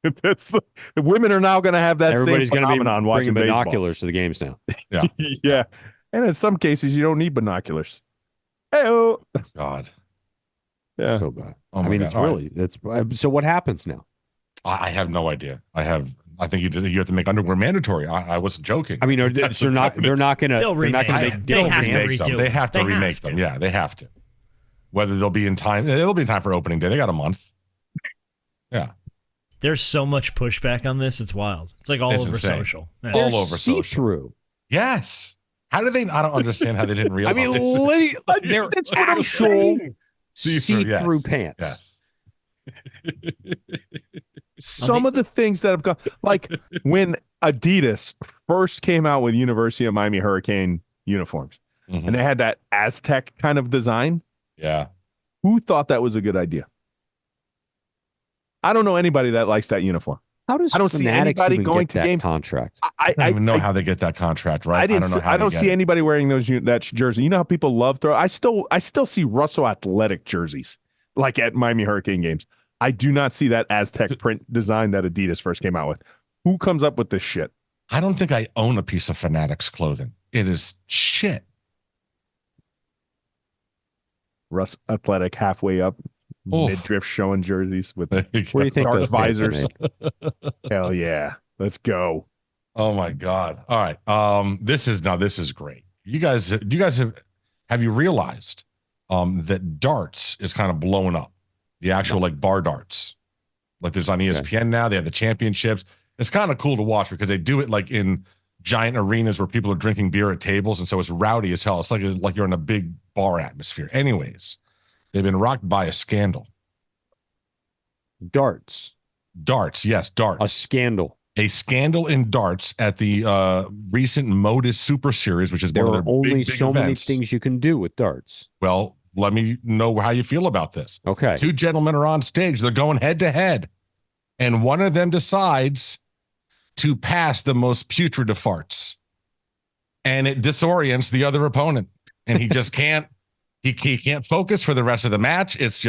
Speaker 2: The women are now going to have that.
Speaker 4: Everybody's
Speaker 2: same phenomenon
Speaker 4: going to be
Speaker 2: watching
Speaker 4: bringing
Speaker 2: baseball.
Speaker 4: binoculars to the games now.
Speaker 1: Yeah,
Speaker 2: yeah, and in some cases you don't need binoculars. Hey,
Speaker 1: God,
Speaker 2: yeah,
Speaker 4: so bad.
Speaker 1: Oh
Speaker 4: I mean,
Speaker 1: God.
Speaker 4: it's so. What happens now?
Speaker 1: I have no idea. I think you have to make underwear mandatory. I wasn't joking.
Speaker 4: I mean, they're not going to.
Speaker 5: They'll remake them. They have to redo them.
Speaker 1: They have to remake them. Yeah, they have to. Whether they'll be in time, it'll be in time for opening day. They got a month. Yeah.
Speaker 5: There's so much pushback on this. It's wild. It's like all over
Speaker 1: insane.
Speaker 5: social. Yeah.
Speaker 1: All over
Speaker 4: see
Speaker 1: social.
Speaker 4: through.
Speaker 1: Yes. How do they? I don't understand how they didn't realize.
Speaker 4: I mean, they're actual see-through pants.
Speaker 1: Yes.
Speaker 2: Some of the things that have gone, like when Adidas first came out with University of Miami Hurricane uniforms, and they had that Aztec kind of design.
Speaker 1: Yeah.
Speaker 2: Who thought that was a good idea? I don't know anybody that likes that uniform.
Speaker 4: How does
Speaker 2: I don't see anybody going to games
Speaker 4: contract?
Speaker 1: I don't even know how they get that contract, right?
Speaker 2: I don't see anybody wearing that jersey. You know how people love throw. I still see Russell Athletic jerseys like at Miami Hurricane games. I do not see that Aztec print design that Adidas first came out with. Who comes up with this shit?
Speaker 1: I don't think I own a piece of Fanatics clothing. It is shit.
Speaker 2: Russ Athletic halfway up, mid-drift showing jerseys with
Speaker 4: What do you think
Speaker 2: dark
Speaker 4: those pants
Speaker 2: visors.
Speaker 4: make?
Speaker 2: Hell yeah. Let's go.
Speaker 1: Oh my God. All right. This is great. You guys have you realized that darts is kind of blowing up? The actual like bar darts. Like there's on ESPN now. They have the championships. It's kind of cool to watch because they do it like in giant arenas where people are drinking beer at tables, and so it's rowdy as hell. It's like you're in a big bar atmosphere. Anyways, they've been rocked by a scandal.
Speaker 4: Darts.
Speaker 1: Yes, darts.
Speaker 4: A scandal.
Speaker 1: A scandal in darts at the recent Modus Super Series, which is
Speaker 4: There
Speaker 1: one
Speaker 4: are
Speaker 1: of their
Speaker 4: only
Speaker 1: big
Speaker 4: so many
Speaker 1: events.
Speaker 4: things you can do with darts.
Speaker 1: Well, let me know how you feel about this.
Speaker 4: Okay.
Speaker 1: Two gentlemen are on stage. They're going head to head, and one of them decides to pass the most putrid of farts, and it disorients the other opponent, and he just can't. He can't focus for the rest of the match. It's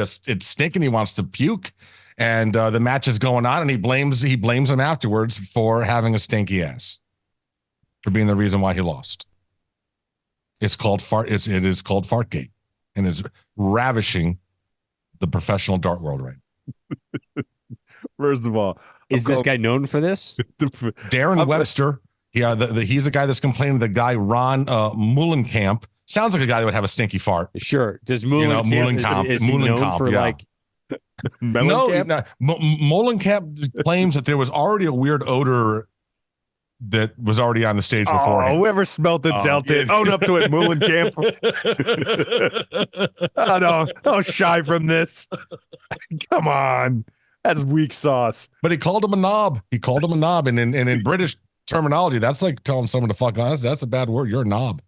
Speaker 1: stinking. He wants to puke. And the match is going on, and he blames him afterwards for having a stinky ass, for being the reason why he lost. It's called it is called Fartgate, and it's ravishing the professional dart world right now.
Speaker 2: First of all,
Speaker 4: Is this guy known for this?
Speaker 1: Darren Webster, he's the guy that's complaining to the guy Ron Mullenkamp. Sounds like a guy that would have a stinky fart.
Speaker 4: Sure. Does Mullenkamp is he known for like?
Speaker 1: Mullenkamp claims that there was already a weird odor that was already on the stage beforehand.
Speaker 2: Whoever smelt it dealt it. Own up to it, Mullenkamp. Don't shy from this. Come on. That's weak sauce.
Speaker 1: But he called him a knob. And in British terminology, that's like telling someone to fuck on. That's a bad word. You're a knob.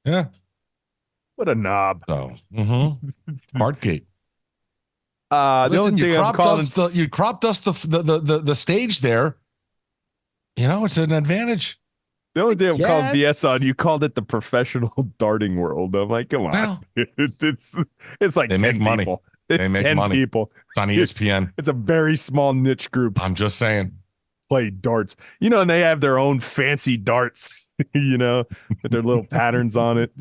Speaker 1: Yeah.
Speaker 2: What a knob.
Speaker 1: So, Fartgate.
Speaker 2: Listen,
Speaker 1: you cropped us the stage there. You know, it's an advantage.
Speaker 2: The only thing I'm calling BS on, you called it the professional darting world. I'm like, come on.
Speaker 1: Well,
Speaker 2: it's like
Speaker 1: they
Speaker 2: 10
Speaker 1: make money.
Speaker 2: people.
Speaker 1: They
Speaker 2: It's
Speaker 1: make
Speaker 2: 10
Speaker 1: money.
Speaker 2: people.
Speaker 1: It's on ESPN.
Speaker 2: It's a very small niche group.
Speaker 1: I'm just saying.
Speaker 2: Play darts. And they have their own fancy darts, with their little patterns on it.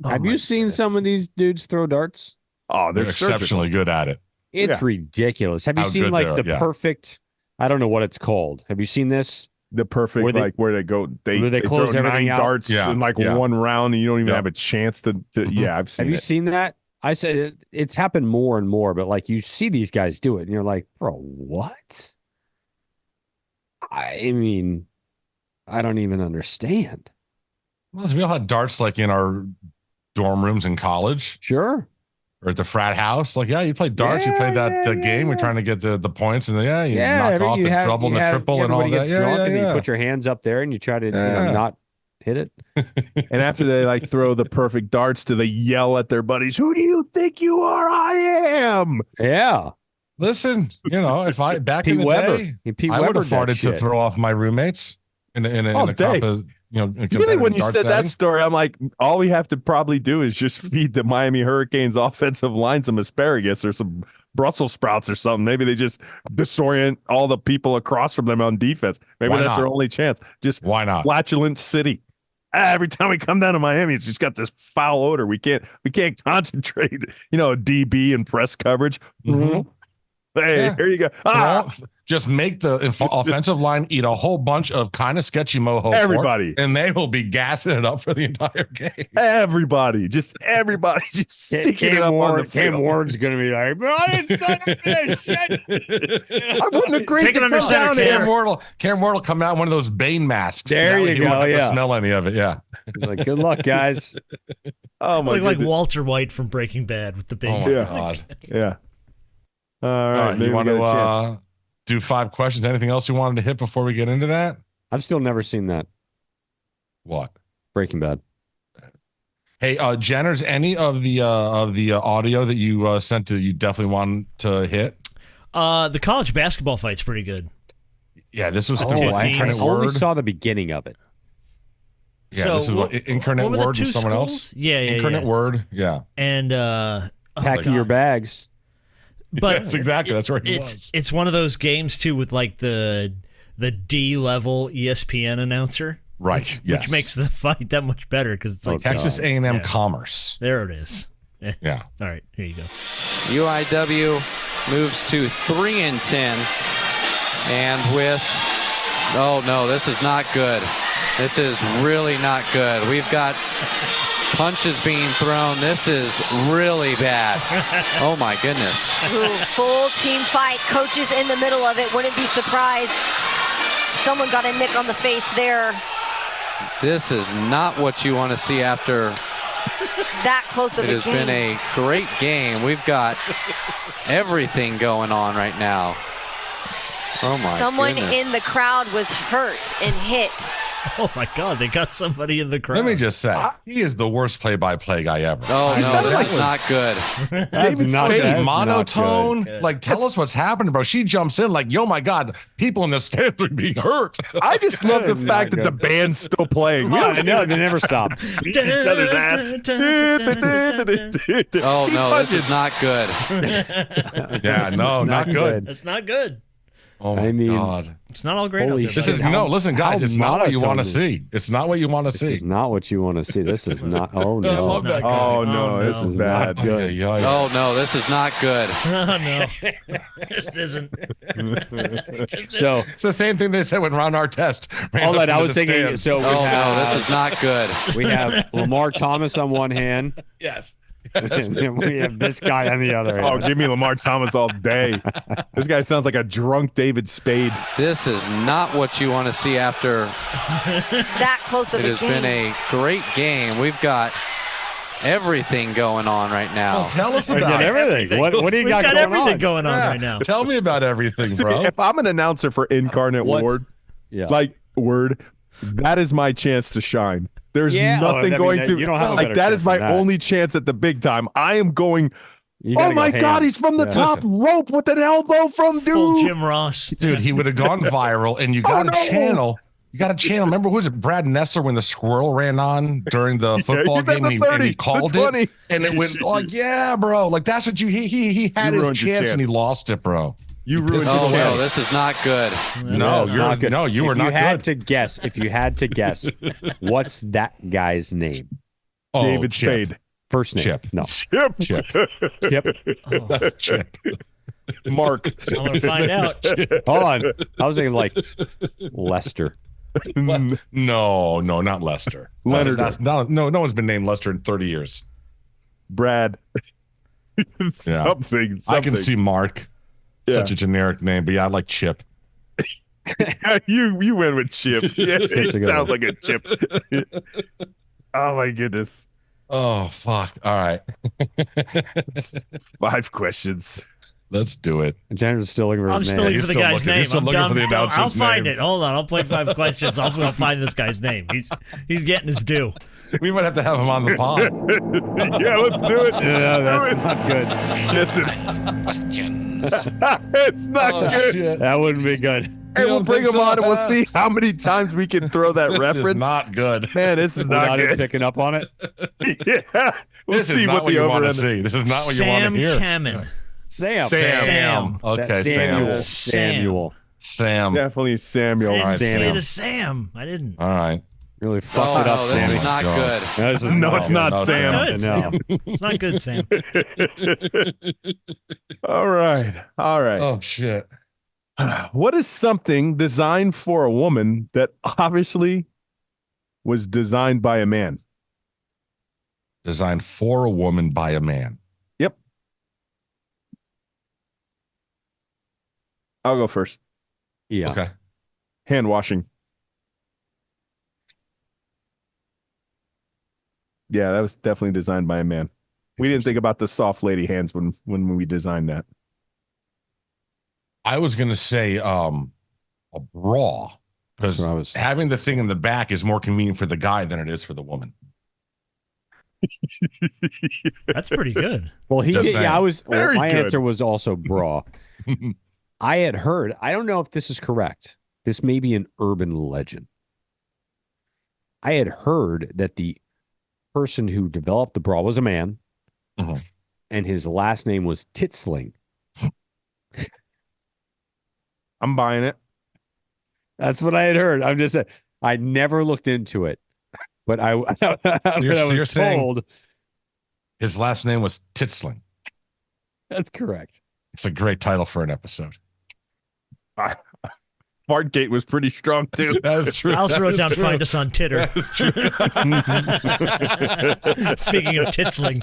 Speaker 4: Have you seen some of these dudes throw darts?
Speaker 2: Oh,
Speaker 1: They're exceptionally good at it.
Speaker 4: It's ridiculous. Have you
Speaker 1: How
Speaker 4: seen
Speaker 1: good
Speaker 4: like
Speaker 1: they
Speaker 4: the
Speaker 1: are,
Speaker 4: perfect? I don't know what it's called. Have you seen this?
Speaker 2: The perfect, where they go, they
Speaker 4: close
Speaker 2: throw
Speaker 4: everything
Speaker 2: 9
Speaker 4: out?
Speaker 2: darts in one round, and you don't even have a chance to. Yeah, I've seen.
Speaker 4: Have you seen that? I said it's happened more and more, but like you see these guys do it, and you're like, bro, what? I mean, I don't even understand.
Speaker 1: Well, we all had darts like in our dorm rooms in college.
Speaker 4: Sure.
Speaker 1: Or at the frat house. Like, you play darts, you play that game, we're trying to get the points, and you knock off the trouble and the triple and all that.
Speaker 4: Gets drunk and then you put your hands up there and you try to not hit it.
Speaker 2: And after they throw the perfect darts, do they yell at their buddies, "Who do you think you are? I am."
Speaker 4: Yeah.
Speaker 1: Listen, if I back
Speaker 4: Pete
Speaker 1: in the
Speaker 4: Weber.
Speaker 1: day,
Speaker 4: Pete
Speaker 1: I would
Speaker 4: Weber
Speaker 1: have farted to throw off my roommates in a
Speaker 2: Really, when you said that story, I'm like, all we have to probably do is just feed the Miami Hurricanes offensive line some asparagus or some Brussels sprouts or something. Maybe they just disorient all the people across from them on defense. Maybe that's their only chance. Just
Speaker 1: why not?
Speaker 2: Flatulent city. Every time we come down to Miami, it's just got this foul odor. We can't concentrate. DB and press coverage. Mm-hmm. Hey, here you go.
Speaker 1: Just make the offensive line eat a whole bunch of kind of sketchy moho.
Speaker 2: Everybody.
Speaker 1: Pork, and they will be gassing it up for the entire game.
Speaker 2: Everybody just sticking it up on the field.
Speaker 4: Cam Ward's going to be like, I didn't son of this shit.
Speaker 2: I wouldn't agree
Speaker 5: Take it under center.
Speaker 1: Cam Ward will come out in one of those Bane masks.
Speaker 4: There you go.
Speaker 1: He won't have to smell any of it. Yeah.
Speaker 4: Like, good luck, guys.
Speaker 2: Oh my god.
Speaker 5: Like Walter White from Breaking Bad with the big.
Speaker 1: Oh my god.
Speaker 2: Yeah. All right.
Speaker 1: You want to do 5 questions? Anything else you wanted to hit before we get into that?
Speaker 4: I've still never seen that.
Speaker 1: What?
Speaker 4: Breaking Bad.
Speaker 1: Hey, Jenners, any of the audio that you sent that you definitely want to hit?
Speaker 5: The college basketball fight's pretty good.
Speaker 1: Yeah, this was
Speaker 5: through
Speaker 4: I only saw the beginning of it.
Speaker 1: Yeah, this is what Incarnate Word with someone else.
Speaker 5: Yeah,
Speaker 1: Incarnate Word. Yeah,
Speaker 5: and
Speaker 4: packing your bags.
Speaker 5: But
Speaker 1: that's exactly that's where he was.
Speaker 5: It's one of those games too with like the D level ESPN announcer,
Speaker 1: right?
Speaker 5: Which makes the fight that much better because it's like
Speaker 1: Texas A&M Commerce.
Speaker 5: There it is.
Speaker 1: Yeah.
Speaker 5: All right, here you go.
Speaker 7: UIW moves to 3-10, and with no, this is not good. This is really not good. We've got punches being thrown. This is really bad. Oh my goodness.
Speaker 8: Ooh, full team fight. Coaches in the middle of it. Wouldn't be surprised. Someone got a nick on the face there.
Speaker 7: This is not what you want to see after
Speaker 8: that close of a game.
Speaker 7: It has been a great game. We've got everything going on right now. Oh my
Speaker 8: Someone
Speaker 7: goodness.
Speaker 8: in the crowd was hurt and hit.
Speaker 5: Oh my God, they got somebody in the crowd.
Speaker 1: Let me just say, he is the worst play-by-play guy ever.
Speaker 7: Oh, no, that's not good.
Speaker 1: That's not
Speaker 2: Spade
Speaker 1: good.
Speaker 2: is
Speaker 1: Monotone.
Speaker 5: good.
Speaker 1: Like, tell us what's happening, bro. She jumps in like, yo, my God, people in the stands are being hurt.
Speaker 2: I just love the fact that the band's still playing.
Speaker 4: I know, they never stopped.
Speaker 2: Beat each other's ass.
Speaker 7: Oh, no, this is not good.
Speaker 1: Yeah, no, not good.
Speaker 5: That's not good.
Speaker 1: Oh, my
Speaker 4: I mean,
Speaker 1: God.
Speaker 5: It's not all great out
Speaker 4: holy
Speaker 5: there.
Speaker 1: This
Speaker 5: buddy.
Speaker 1: is, no, listen, guys,
Speaker 4: how
Speaker 1: it's not what you want to
Speaker 4: monotone
Speaker 1: see. It's not what you want to
Speaker 4: This
Speaker 1: see.
Speaker 4: is not what you want to see. This is not. Oh
Speaker 1: I
Speaker 4: no.
Speaker 1: love that guy.
Speaker 2: Oh no,
Speaker 5: Oh,
Speaker 2: this
Speaker 5: no.
Speaker 2: is bad.
Speaker 1: Yeah, yeah, yeah.
Speaker 7: Oh, no, this is not good.
Speaker 5: Oh, no. This isn't.
Speaker 4: So
Speaker 1: It's the same thing they said when Ron Artest ran
Speaker 4: all
Speaker 1: up
Speaker 4: that I
Speaker 1: into
Speaker 4: was
Speaker 1: the
Speaker 4: thinking.
Speaker 1: stands.
Speaker 4: So we
Speaker 7: Oh, no,
Speaker 4: have,
Speaker 7: this is not good.
Speaker 4: we have Lamar Thomas on one hand,
Speaker 1: Yes.
Speaker 4: and then we have this guy on the other
Speaker 2: Oh,
Speaker 4: hand.
Speaker 2: give me Lamar Thomas all day. This guy sounds like a drunk David Spade.
Speaker 7: This is not what you want to see after
Speaker 8: That close of
Speaker 7: it
Speaker 8: a
Speaker 7: has
Speaker 8: game.
Speaker 7: been a great game. We've got everything going on right now.
Speaker 1: Well, tell us
Speaker 4: We
Speaker 1: about
Speaker 4: got
Speaker 1: it.
Speaker 4: everything. What do you
Speaker 5: We've
Speaker 4: got,
Speaker 5: got
Speaker 4: going
Speaker 5: everything
Speaker 4: on?
Speaker 5: going on
Speaker 1: Yeah.
Speaker 5: right now.
Speaker 1: Tell me about everything,
Speaker 2: See,
Speaker 1: bro.
Speaker 2: if I'm an announcer for Incarnate
Speaker 4: What's-
Speaker 2: Ward,
Speaker 4: Yeah.
Speaker 2: like Word, that is my chance to shine. There's
Speaker 4: Yeah,
Speaker 2: nothing
Speaker 4: I mean,
Speaker 2: going to
Speaker 4: you don't have a
Speaker 2: like
Speaker 4: better
Speaker 2: that
Speaker 4: chance
Speaker 2: is my
Speaker 4: than that.
Speaker 2: only chance at the big time. I am going.
Speaker 4: You
Speaker 2: Oh
Speaker 4: gotta
Speaker 2: my
Speaker 4: go
Speaker 2: God,
Speaker 4: ham.
Speaker 2: he's from the
Speaker 4: Yeah.
Speaker 2: top rope with an elbow from
Speaker 5: Full
Speaker 2: dude.
Speaker 5: Jim Ross.
Speaker 1: Dude, he would have gone viral, and you got
Speaker 2: Oh,
Speaker 1: a
Speaker 2: no.
Speaker 1: channel. You got a channel. Remember, who was it? Brad Nessler when the squirrel ran on during the football
Speaker 2: you said
Speaker 1: game,
Speaker 2: the
Speaker 1: and he
Speaker 2: 30,
Speaker 1: called
Speaker 2: the 20.
Speaker 1: it, and it went like, yeah, bro. Like that's what he had
Speaker 2: You
Speaker 1: his
Speaker 2: ruined your
Speaker 1: chance and he
Speaker 2: chance.
Speaker 1: lost it, bro.
Speaker 2: You ruined
Speaker 7: Oh,
Speaker 2: your
Speaker 7: no,
Speaker 2: chance.
Speaker 7: this is not good.
Speaker 1: No,
Speaker 5: That's
Speaker 1: you're
Speaker 5: not
Speaker 4: good.
Speaker 1: no, you were
Speaker 4: If
Speaker 1: not
Speaker 4: you had
Speaker 1: good.
Speaker 4: to guess, if you had to guess, what's that guy's name?
Speaker 1: Oh,
Speaker 2: David
Speaker 1: Chip.
Speaker 2: Spade.
Speaker 4: First name?
Speaker 1: Chip.
Speaker 4: No.
Speaker 2: Chip.
Speaker 1: Chip.
Speaker 4: Chip.
Speaker 5: Oh,
Speaker 1: Chip.
Speaker 2: Mark.
Speaker 5: I'm going to find out.
Speaker 4: Hold on. I was thinking like Lester.
Speaker 1: No, not Lester.
Speaker 2: Leonard.
Speaker 1: No one's been named Lester in 30 years.
Speaker 2: Brad. Something.
Speaker 1: I can see Mark.
Speaker 2: Yeah.
Speaker 1: Such a generic name, but yeah, I like Chip.
Speaker 2: you went with Chip. Yeah,
Speaker 4: Chip's a
Speaker 2: it
Speaker 4: good
Speaker 2: sounds
Speaker 4: one.
Speaker 2: like a chip. Oh my goodness.
Speaker 1: Oh fuck! All right,
Speaker 2: 5 questions.
Speaker 1: let's do it.
Speaker 4: Jennifer's still looking for
Speaker 5: I'm
Speaker 4: his
Speaker 5: still
Speaker 4: name.
Speaker 5: looking for the
Speaker 1: still
Speaker 5: guy's
Speaker 1: looking-
Speaker 5: name.
Speaker 1: he's still
Speaker 5: I'm
Speaker 1: looking
Speaker 5: done.
Speaker 1: for the
Speaker 5: I'll
Speaker 1: announcer's
Speaker 5: find
Speaker 1: name.
Speaker 5: it. Hold on. I'll play 5 questions. I'll find this guy's name. He's getting his due.
Speaker 1: We might have to have him on the pod.
Speaker 2: Yeah, let's do it.
Speaker 4: Yeah, that's not good.
Speaker 2: Listen,
Speaker 1: Questions.
Speaker 2: it's not good.
Speaker 1: Shit.
Speaker 4: That wouldn't be good.
Speaker 2: Hey,
Speaker 1: You
Speaker 2: we'll
Speaker 1: don't
Speaker 2: bring
Speaker 1: think
Speaker 2: him
Speaker 1: so?
Speaker 2: on and we'll see how many times we can throw that
Speaker 1: This
Speaker 2: reference.
Speaker 1: is not good.
Speaker 2: Man, this is not
Speaker 4: Without him
Speaker 2: good.
Speaker 4: picking up on it.
Speaker 2: Yeah, we'll
Speaker 1: This
Speaker 2: see
Speaker 1: is not
Speaker 2: what
Speaker 1: what
Speaker 2: the
Speaker 1: you want
Speaker 2: over
Speaker 1: to see. This is not what you
Speaker 5: Sam
Speaker 1: want to hear.
Speaker 5: Kamen.
Speaker 4: Sam.
Speaker 5: Sam.
Speaker 1: Okay,
Speaker 4: That's Samuel.
Speaker 1: Sam.
Speaker 4: Samuel.
Speaker 1: Sam.
Speaker 2: Definitely Samuel.
Speaker 5: I didn't
Speaker 1: right,
Speaker 5: say
Speaker 1: Sam.
Speaker 5: it as Sam. I didn't.
Speaker 1: All right.
Speaker 4: Really fucked
Speaker 7: Oh,
Speaker 4: it up,
Speaker 7: no, this
Speaker 4: Sammy.
Speaker 7: is not
Speaker 1: God.
Speaker 7: good.
Speaker 4: No, this is
Speaker 2: No, it's not
Speaker 1: no,
Speaker 2: Sam.
Speaker 5: Good,
Speaker 4: No.
Speaker 5: Sam. It's not good, Sam.
Speaker 2: All right. All right.
Speaker 1: Oh shit.
Speaker 2: What is something designed for a woman that obviously was designed by a man?
Speaker 1: Designed for a woman by a man.
Speaker 2: Yep. I'll go first.
Speaker 4: Yeah.
Speaker 1: Okay.
Speaker 2: Hand washing. Yeah, that was definitely designed by a man. We didn't think about the soft lady hands when we designed that.
Speaker 1: I was gonna say a bra
Speaker 4: That's
Speaker 1: because
Speaker 4: what I was.
Speaker 1: having the thing in the back is more convenient for the guy than it is for the woman.
Speaker 5: That's pretty good.
Speaker 4: Well, he
Speaker 1: Just
Speaker 4: did.
Speaker 1: saying.
Speaker 4: Yeah, I was. Well,
Speaker 2: Very
Speaker 4: my
Speaker 2: good.
Speaker 4: answer was also bra. I had heard. I don't know if this is correct. This may be an urban legend. I had heard that the person who developed the bra was a man,
Speaker 1: Mhm.
Speaker 4: and his last name was Titsling.
Speaker 2: I'm buying it.
Speaker 4: That's what I had heard. I'm just saying. I never looked into it, but I, but I
Speaker 1: So you're
Speaker 4: was
Speaker 1: saying-
Speaker 4: told
Speaker 1: His last name was Titsling.
Speaker 4: That's correct.
Speaker 1: It's a great title for an episode.
Speaker 2: Fartgate was pretty strong too.
Speaker 1: That is true.
Speaker 5: I also wrote down
Speaker 1: true.
Speaker 5: find us on Titter.
Speaker 1: That is true.
Speaker 5: Speaking of titsling.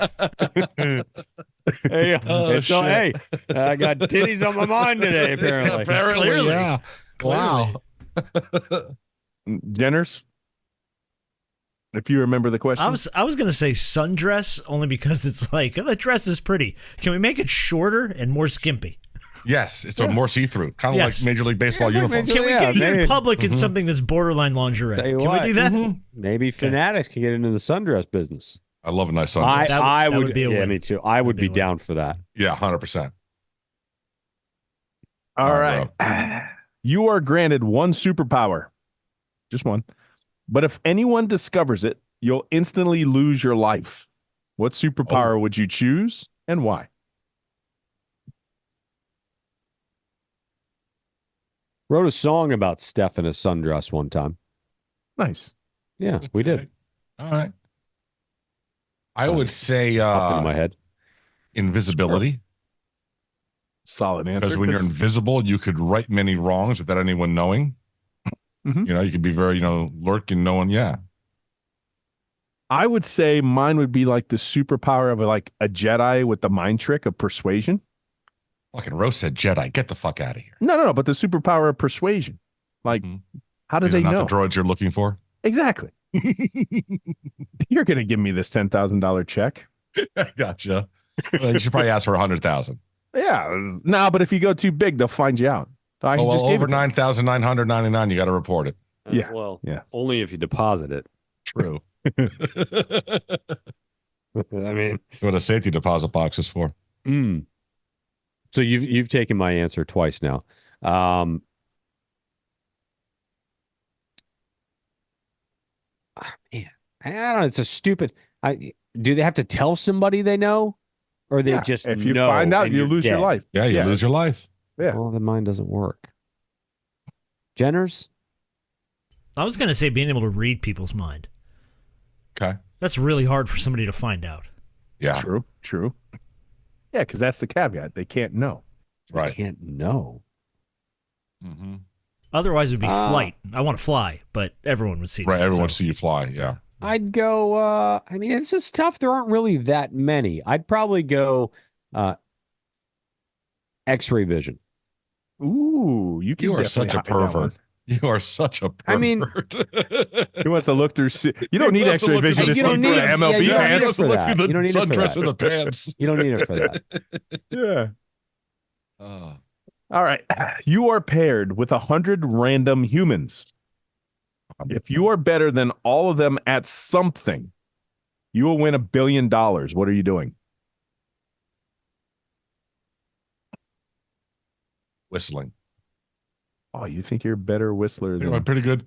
Speaker 4: Hey,
Speaker 1: shit.
Speaker 4: hey, I got titties on my mind today, apparently.
Speaker 1: Apparently, yeah. Wow.
Speaker 2: Jenners, if you remember the question.
Speaker 5: I was gonna say sundress only because it's like the dress is pretty. Can we make it shorter and more skimpy?
Speaker 1: Yes, it's a more see-through, kind of
Speaker 5: Yes.
Speaker 1: like Major League Baseball uniforms.
Speaker 5: Can we get you in
Speaker 4: maybe.
Speaker 5: public in something that's borderline lingerie?
Speaker 4: Tell you
Speaker 5: Can
Speaker 4: what.
Speaker 5: we do that?
Speaker 4: Maybe Fanatics can get into the sundress business.
Speaker 1: I love a nice sundress.
Speaker 4: I
Speaker 5: That
Speaker 4: would,
Speaker 5: would be a
Speaker 4: yeah,
Speaker 5: win.
Speaker 4: me too. I would
Speaker 5: be
Speaker 4: be
Speaker 5: a win.
Speaker 4: down for that.
Speaker 1: Yeah, 100%.
Speaker 2: All right. You are granted one superpower, just one. But if anyone discovers it, you'll instantly lose your life. What superpower would you choose and why?
Speaker 4: Wrote a song about Steph in a sundress one time.
Speaker 2: Nice.
Speaker 4: Yeah, we did.
Speaker 1: All right. I would say
Speaker 4: Popped into my head.
Speaker 1: invisibility.
Speaker 2: Solid answer.
Speaker 1: Because when you're invisible, you could right many wrongs without anyone knowing.
Speaker 2: Mhm.
Speaker 1: You know, you could be very, lurking, no one. Yeah.
Speaker 2: I would say mine would be like the superpower of like a Jedi with the mind trick of persuasion.
Speaker 1: Fucking Rose said Jedi. Get the fuck out of here.
Speaker 2: No, but the superpower of persuasion. Like, how do
Speaker 1: These
Speaker 2: they
Speaker 1: are not
Speaker 2: know?
Speaker 1: the droids you're looking for?
Speaker 2: Exactly. You're going to give me this $10,000 check.
Speaker 1: I gotcha. Well, you should probably ask for 100,000.
Speaker 2: Yeah. No, but if you go too big, they'll find you out. I
Speaker 1: Oh,
Speaker 2: just
Speaker 1: well,
Speaker 2: gave
Speaker 1: over
Speaker 2: it to them.
Speaker 1: 9,999, you got to report it.
Speaker 2: Yeah.
Speaker 4: Well,
Speaker 2: Yeah.
Speaker 4: only if you deposit it.
Speaker 1: True.
Speaker 4: I mean,
Speaker 1: What a safety deposit box is for.
Speaker 4: So you've taken my answer twice now. Man, I don't know. It's a stupid. Do they have to tell somebody they know, or they
Speaker 2: Yeah.
Speaker 4: just
Speaker 2: If you
Speaker 4: know
Speaker 2: find out,
Speaker 4: and
Speaker 2: you
Speaker 4: you're
Speaker 2: lose your
Speaker 4: dead?
Speaker 2: life.
Speaker 1: Yeah, you lose your life.
Speaker 2: Yeah.
Speaker 4: Well, then mine doesn't work. Jenners?
Speaker 5: I was gonna say being able to read people's mind.
Speaker 1: Okay.
Speaker 5: That's really hard for somebody to find out.
Speaker 1: Yeah.
Speaker 2: True. Yeah, because that's the caveat. They can't know.
Speaker 1: Right.
Speaker 4: Can't know.
Speaker 1: Mm-hmm.
Speaker 5: Otherwise, it would be flight. I want to fly, but everyone would see.
Speaker 1: Right.
Speaker 5: that,
Speaker 1: Everyone
Speaker 5: so.
Speaker 1: see you fly. Yeah.
Speaker 4: I'd go. I mean, it's just tough. There aren't really that many. I'd probably go X-ray vision.
Speaker 2: Ooh, you
Speaker 1: are such a
Speaker 2: definitely hide that one.
Speaker 1: pervert. You are such a pervert.
Speaker 4: I mean-
Speaker 2: He wants to look through. You don't need
Speaker 1: wants to
Speaker 2: X-ray
Speaker 1: look
Speaker 2: vision
Speaker 1: through
Speaker 2: to
Speaker 4: You
Speaker 2: see
Speaker 4: don't
Speaker 2: through
Speaker 4: need
Speaker 2: an
Speaker 4: it.
Speaker 2: MLB
Speaker 4: Yeah, you don't need
Speaker 2: pants.
Speaker 4: it for that.
Speaker 1: the
Speaker 4: You don't need it for
Speaker 1: sundress
Speaker 4: that.
Speaker 1: in the pants.
Speaker 4: You don't need it for that.
Speaker 2: Yeah.
Speaker 1: Oh.
Speaker 2: All right. You are paired with 100 random humans. If you are better than all of them at something, you will win $1 billion. What are you doing?
Speaker 1: Whistling.
Speaker 2: Oh, you think you're a better whistler
Speaker 1: Anyway,
Speaker 2: than
Speaker 1: pretty good.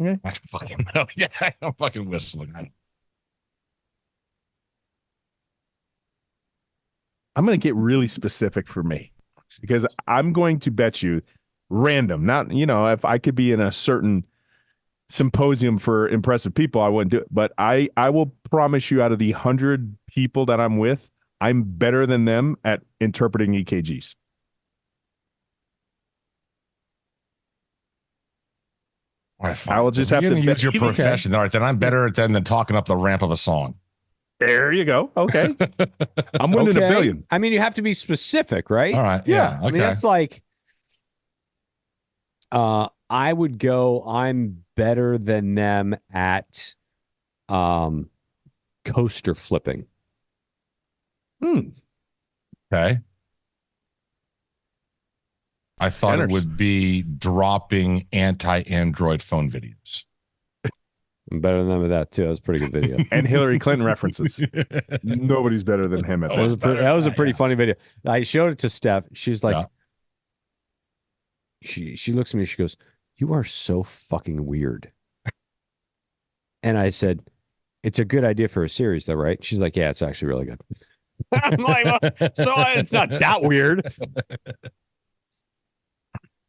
Speaker 2: Okay.
Speaker 1: I don't fucking know. Yeah, I'm fucking whistling.
Speaker 2: I'm going to get really specific for me because I'm going to bet you random, not, if I could be in a certain symposium for impressive people, I wouldn't do it. But I will promise you out of the 100 people that I'm with, I'm better than them at interpreting EKGs.
Speaker 1: All right, fine.
Speaker 2: I will just
Speaker 1: If
Speaker 2: have
Speaker 1: you're
Speaker 2: to
Speaker 1: gonna
Speaker 2: bet-
Speaker 1: use your
Speaker 2: Okay.
Speaker 1: profession. All right, then I'm better at them than talking up the ramp of a song.
Speaker 2: There you go. Okay. I'm winning $1 billion.
Speaker 4: I mean, you have to be specific, right?
Speaker 1: All right.
Speaker 2: Yeah.
Speaker 1: Yeah. Okay.
Speaker 4: I mean, that's like, I would go, I'm better than them at coaster flipping.
Speaker 1: Okay. I thought it would be dropping anti-Android phone videos.
Speaker 4: I'm better than them at that, too. That was a pretty good video.
Speaker 2: And Hillary Clinton references. Nobody's better than him at
Speaker 4: That was
Speaker 2: that.
Speaker 4: a pretty funny video. I showed it to Steph. She's like,
Speaker 1: Yeah.
Speaker 4: she looks at me. She goes, "You are so fucking weird." And I said, "It's a good idea for a series, though, right?" She's like, "Yeah, it's actually really good." I'm like, well, so it's not that weird.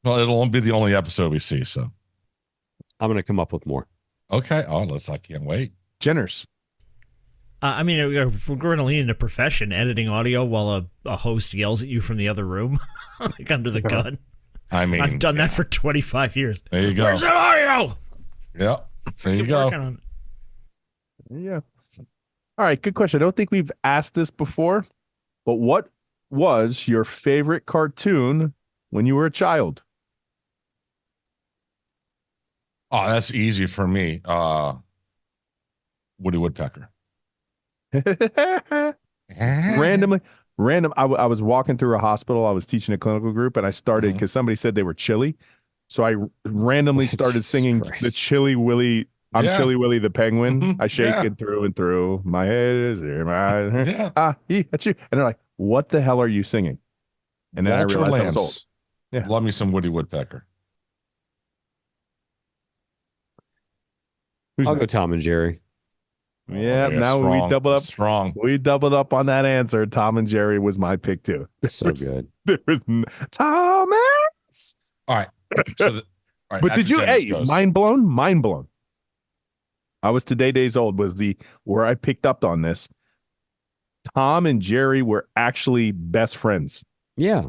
Speaker 1: Well, it won't be the only episode we see. So,
Speaker 4: I'm gonna come up with more.
Speaker 1: okay. Oh, I can't wait.
Speaker 2: Jenners.
Speaker 5: I mean, if we're going to lean into profession, editing audio while a host yells at you from the other room, like under the gun.
Speaker 1: I mean,
Speaker 5: I've done that for 25 years.
Speaker 1: There you go.
Speaker 5: Where's that audio?
Speaker 1: Yep. There you go.
Speaker 2: Yeah. All right, good question. I don't think we've asked this before, but what was your favorite cartoon when you were a child?
Speaker 1: Oh, that's easy for me. Woody Woodpecker.
Speaker 2: Random. I was walking through a hospital. I was teaching a clinical group, and I started because somebody said they were chilly. So I randomly started singing the Chilly Willy. I'm Chilly Willy the penguin. I shake it through and through. My head is here. That's you. And they're like, "What the hell are you singing?" And then
Speaker 1: Walter
Speaker 2: I realized
Speaker 1: Lance.
Speaker 2: I was old. Yeah.
Speaker 1: Love me some Woody Woodpecker.
Speaker 4: I'll go Tom and Jerry.
Speaker 2: Yeah, now we doubled up.
Speaker 1: Strong.
Speaker 2: We doubled up on that answer. Tom and Jerry was my pick too.
Speaker 4: So good.
Speaker 2: There was Thomas.
Speaker 1: All right.
Speaker 2: But did you? Hey, mind blown. Mind blown. I was today days old. Was where I picked up on this. Tom and Jerry were actually best friends.
Speaker 4: Yeah.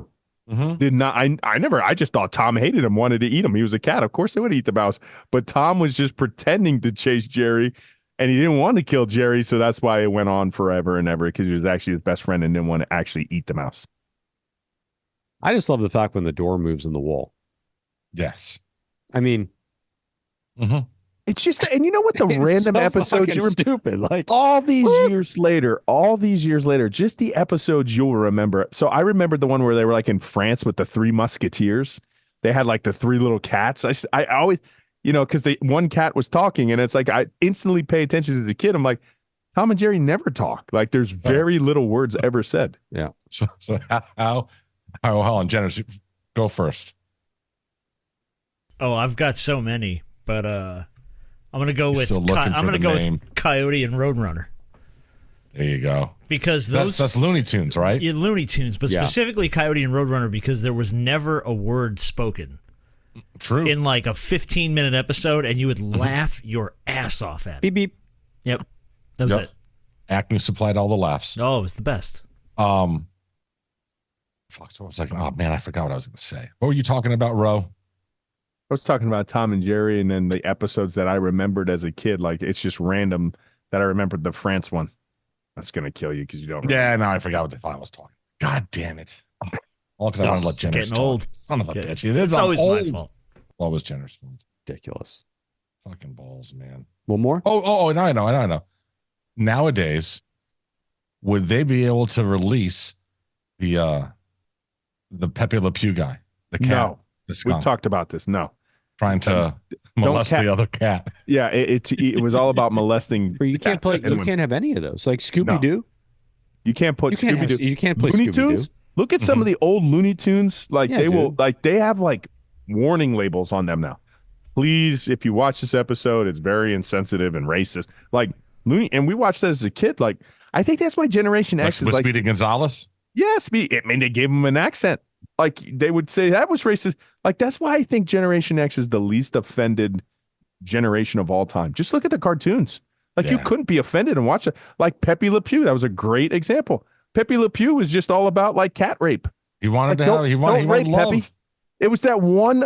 Speaker 2: Did not. I just thought Tom hated him, wanted to eat him. He was a cat. Of course they would eat the mouse. But Tom was just pretending to chase Jerry. And he didn't want to kill Jerry, so that's why it went on forever and ever, because he was actually his best friend and didn't want to actually eat the mouse.
Speaker 4: I just love the fact when the door moves in the wall.
Speaker 1: Yes.
Speaker 4: I mean,
Speaker 2: it's just, and you know what? The random
Speaker 4: so
Speaker 2: episodes
Speaker 4: you're stupid. Like
Speaker 2: all these years later, just the episodes you'll remember. So I remembered the one where they were like in France with the Three Musketeers. They had like the three little cats. I always. Because one cat was talking, and it's like I instantly pay attention as a kid. I'm like, Tom and Jerry never talk. Like, there's very little words ever said.
Speaker 1: Yeah. So how hold on, Jenner, go first.
Speaker 5: Oh, I've got so many, but I'm gonna go with
Speaker 1: with
Speaker 5: Coyote and Roadrunner.
Speaker 1: There you go.
Speaker 5: Because
Speaker 1: that's Looney Tunes, right?
Speaker 5: Yeah, Looney Tunes, but specifically Coyote and Roadrunner because there was never a word spoken.
Speaker 1: True.
Speaker 5: In like a 15-minute episode, and you would laugh your ass off at it.
Speaker 4: Beep beep.
Speaker 5: Yep. That was it.
Speaker 1: Acme supplied all the laughs.
Speaker 5: Oh, it was the best.
Speaker 1: Fuck, so I was like, oh man, I forgot what I was gonna say. What were you talking about, Ro?
Speaker 2: I was talking about Tom and Jerry, and then the episodes that I remembered as a kid. Like, it's just random that I remembered the France one. That's gonna kill you because you don't remember.
Speaker 1: Yeah, no, I forgot what the final was talking. God damn it. All because I want to let Jenner talk.
Speaker 5: Old.
Speaker 1: Son of a bitch.
Speaker 5: It's always my fault.
Speaker 1: Always Jenner's fault.
Speaker 4: Ridiculous.
Speaker 1: Fucking balls, man.
Speaker 4: One more?
Speaker 1: Oh, now I know. Nowadays, would they be able to release the Pepe Le Pew guy? The cat.
Speaker 2: No.
Speaker 1: The skunk,
Speaker 2: We've talked about this. No.
Speaker 1: trying to molest the other cat.
Speaker 2: Yeah, it was all about molesting.
Speaker 4: You can't play. You can't have any of those. Like Scooby Doo.
Speaker 2: You can't put Scooby Doo.
Speaker 4: You can't play
Speaker 2: Looney
Speaker 4: Scooby
Speaker 2: Tunes.
Speaker 4: Doo.
Speaker 2: Look at some of the old Looney Tunes. Like they have like warning labels on them now. Please, if you watch this episode, it's very insensitive and racist. Like Looney, and we watched that as a kid. Like I think that's why Generation X is like
Speaker 1: Speedy Gonzalez.
Speaker 2: Yes, I mean they gave him an accent. Like they would say that was racist. Like that's why I think Generation X is the least offended generation of all time. Just look at the cartoons. Like you couldn't be offended and watch it. Like Pepe Le Pew, that was a great example. Pepe Le Pew was just all about like cat rape.
Speaker 1: He wanted to have. He wanted love.
Speaker 2: Pepe. It was that one.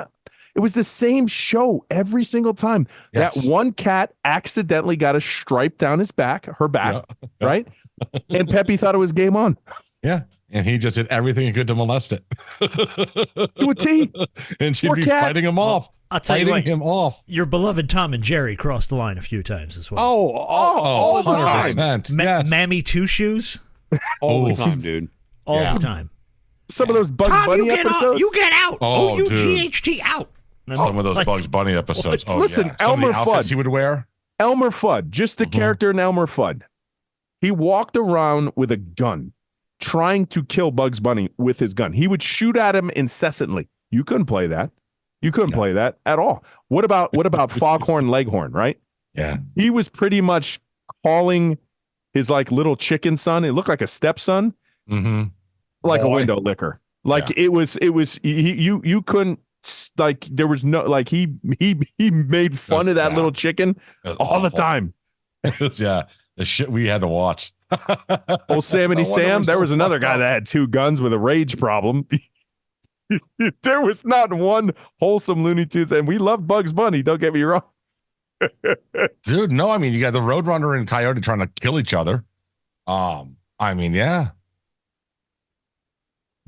Speaker 2: It was the same show every single time. Yes. That one cat accidentally got a stripe down her back, right? And Pepe thought it was game on.
Speaker 1: Yeah. And he just did everything he could to molest it.
Speaker 2: To a T.
Speaker 1: And she'd be fighting him off.
Speaker 5: I'll tell you what,
Speaker 1: him off.
Speaker 5: Your beloved Tom and Jerry crossed the line a few times as well.
Speaker 2: All the time.
Speaker 1: Yes.
Speaker 5: Mammy Two Shoes.
Speaker 4: All the time, dude.
Speaker 5: All the time.
Speaker 2: Some of those Bugs Bunny episodes.
Speaker 5: You get out.
Speaker 1: Oh,
Speaker 5: OUGHT out.
Speaker 1: Some of those Bugs Bunny episodes.
Speaker 2: Listen, Elmer Fudd.
Speaker 1: He would wear.
Speaker 2: Elmer Fudd, just the character in Elmer Fudd. He walked around with a gun, trying to kill Bugs Bunny with his gun. He would shoot at him incessantly. You couldn't play that. You couldn't play that at all. What about Foghorn Leghorn, right?
Speaker 1: Yeah.
Speaker 2: He was pretty much calling his like little chicken son. It looked like a stepson, like a window licker. Like it was. You couldn't. Like there was no like he made fun of that little chicken all the time.
Speaker 1: Yeah, The shit we had to watch.
Speaker 2: Old Samity Sam, there was another guy that had 2 guns with a rage problem. There was not one wholesome Looney Tunes, and we loved Bugs Bunny, don't get me wrong.
Speaker 1: Dude, no, I mean, you got the Roadrunner and Coyote trying to kill each other. I mean, yeah.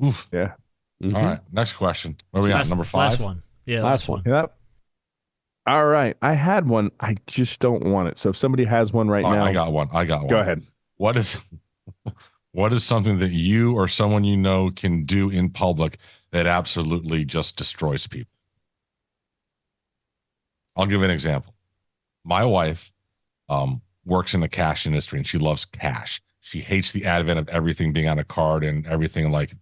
Speaker 1: Oof.
Speaker 2: Yeah.
Speaker 1: Mm-hmm. All right, next question. Where are we at? Number 5?
Speaker 5: Last one. Yeah,
Speaker 4: last one.
Speaker 2: Yep. All right. I had one. I just don't want it. So if somebody has one right now.
Speaker 1: I got one.
Speaker 2: Go ahead.
Speaker 1: What is something that you or someone you know can do in public that absolutely just destroys people? I'll give an example. My wife works in the cash industry, and she loves cash. She hates the advent of everything being on a card and everything like.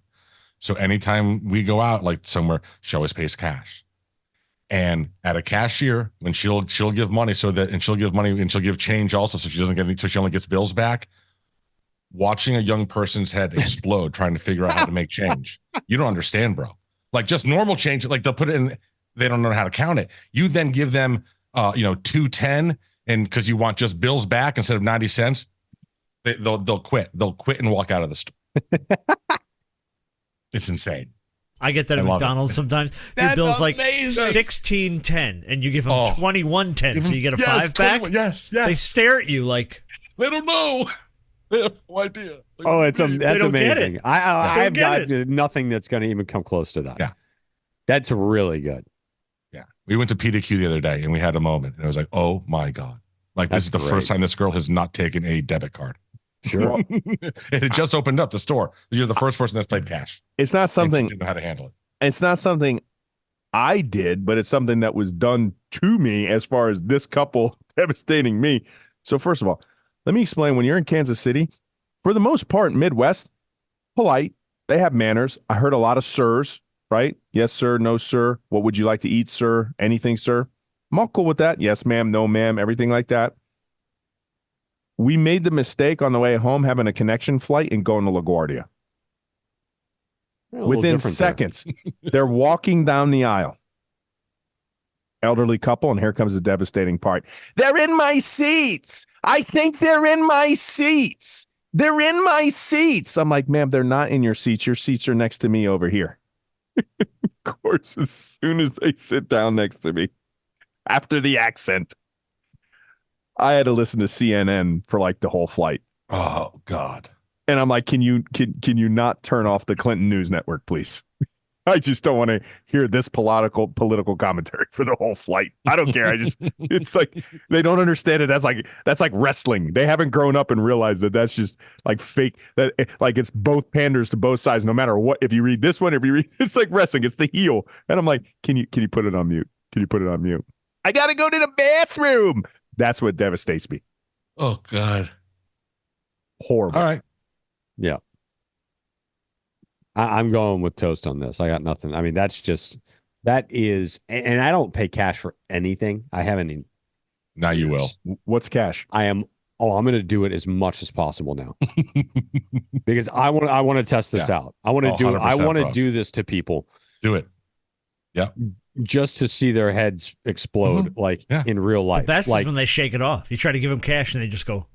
Speaker 1: So anytime we go out like somewhere, she always pays cash. And at a cashier, when she'll give money she'll give change also, so she doesn't get any, so she only gets bills back. Watching a young person's head explode trying to figure out how to make change. You don't understand, bro. Like just normal change, like they'll put it in, they don't know how to count it. You then give them $2.10, and because you want just bills back instead of 90 cents, they'll quit. They'll quit and walk out of the store. It's insane.
Speaker 5: I get that at McDonald's sometimes. Your bill's like $16.10, and you give them $21.10, so you get a 5 back.
Speaker 1: Yes.
Speaker 5: They stare at you like
Speaker 1: they don't know. They have no idea.
Speaker 4: That's amazing. I have got nothing that's going to even come close to that.
Speaker 1: Yeah,
Speaker 4: that's really good.
Speaker 1: Yeah, we went to PDQ the other day, and we had a moment, and it was like, oh my god, like this is the first time this girl has not taken a debit card.
Speaker 4: Sure.
Speaker 1: It had just opened up the store. You're the first person that's played cash.
Speaker 2: It's not something
Speaker 1: didn't know how to handle it.
Speaker 2: It's not something I did, but it's something that was done to me as far as this couple devastating me. So first of all, let me explain. When you're in Kansas City, for the most part, Midwest, polite. They have manners. I heard a lot of sirs, right? Yes, sir. No, sir. What would you like to eat, sir? Anything, sir? I'm all cool with that. Yes, ma'am. No, ma'am. Everything like that. We made the mistake on the way home having a connection flight and going to LaGuardia. Within seconds, they're walking down the aisle. Elderly couple, and here comes the devastating part. They're in my seats. I think they're in my seats. They're in my seats. I'm like, ma'am, they're not in your seats. Your seats are next to me over here. Of course, as soon as they sit down next to me, after the accent, I had to listen to CNN for like the whole flight.
Speaker 1: Oh God.
Speaker 2: And I'm like, can you not turn off the Clinton News Network, please? I just don't want to hear this political commentary for the whole flight. I don't care. It's like they don't understand it. That's like wrestling. They haven't grown up and realized that that's just like fake. That like it's both panders to both sides. No matter what, if you read this one, it's like wrestling. It's the heel. And I'm like, can you put it on mute? Can you put it on mute? I gotta go to the bathroom. That's what devastates me.
Speaker 1: Oh God.
Speaker 2: Horrible.
Speaker 1: All right.
Speaker 4: Yeah. I'm going with toast on this. I got nothing. I mean, that is, and I don't pay cash for anything. I haven't even.
Speaker 1: Now you will.
Speaker 2: What's cash?
Speaker 4: I'm going to do it as much as possible now because I want to test this out. I want to do this to people.
Speaker 1: Do it. Yeah.
Speaker 4: Just to see their heads explode in real life.
Speaker 5: The best is when they shake it off. You try to give them cash and they just go.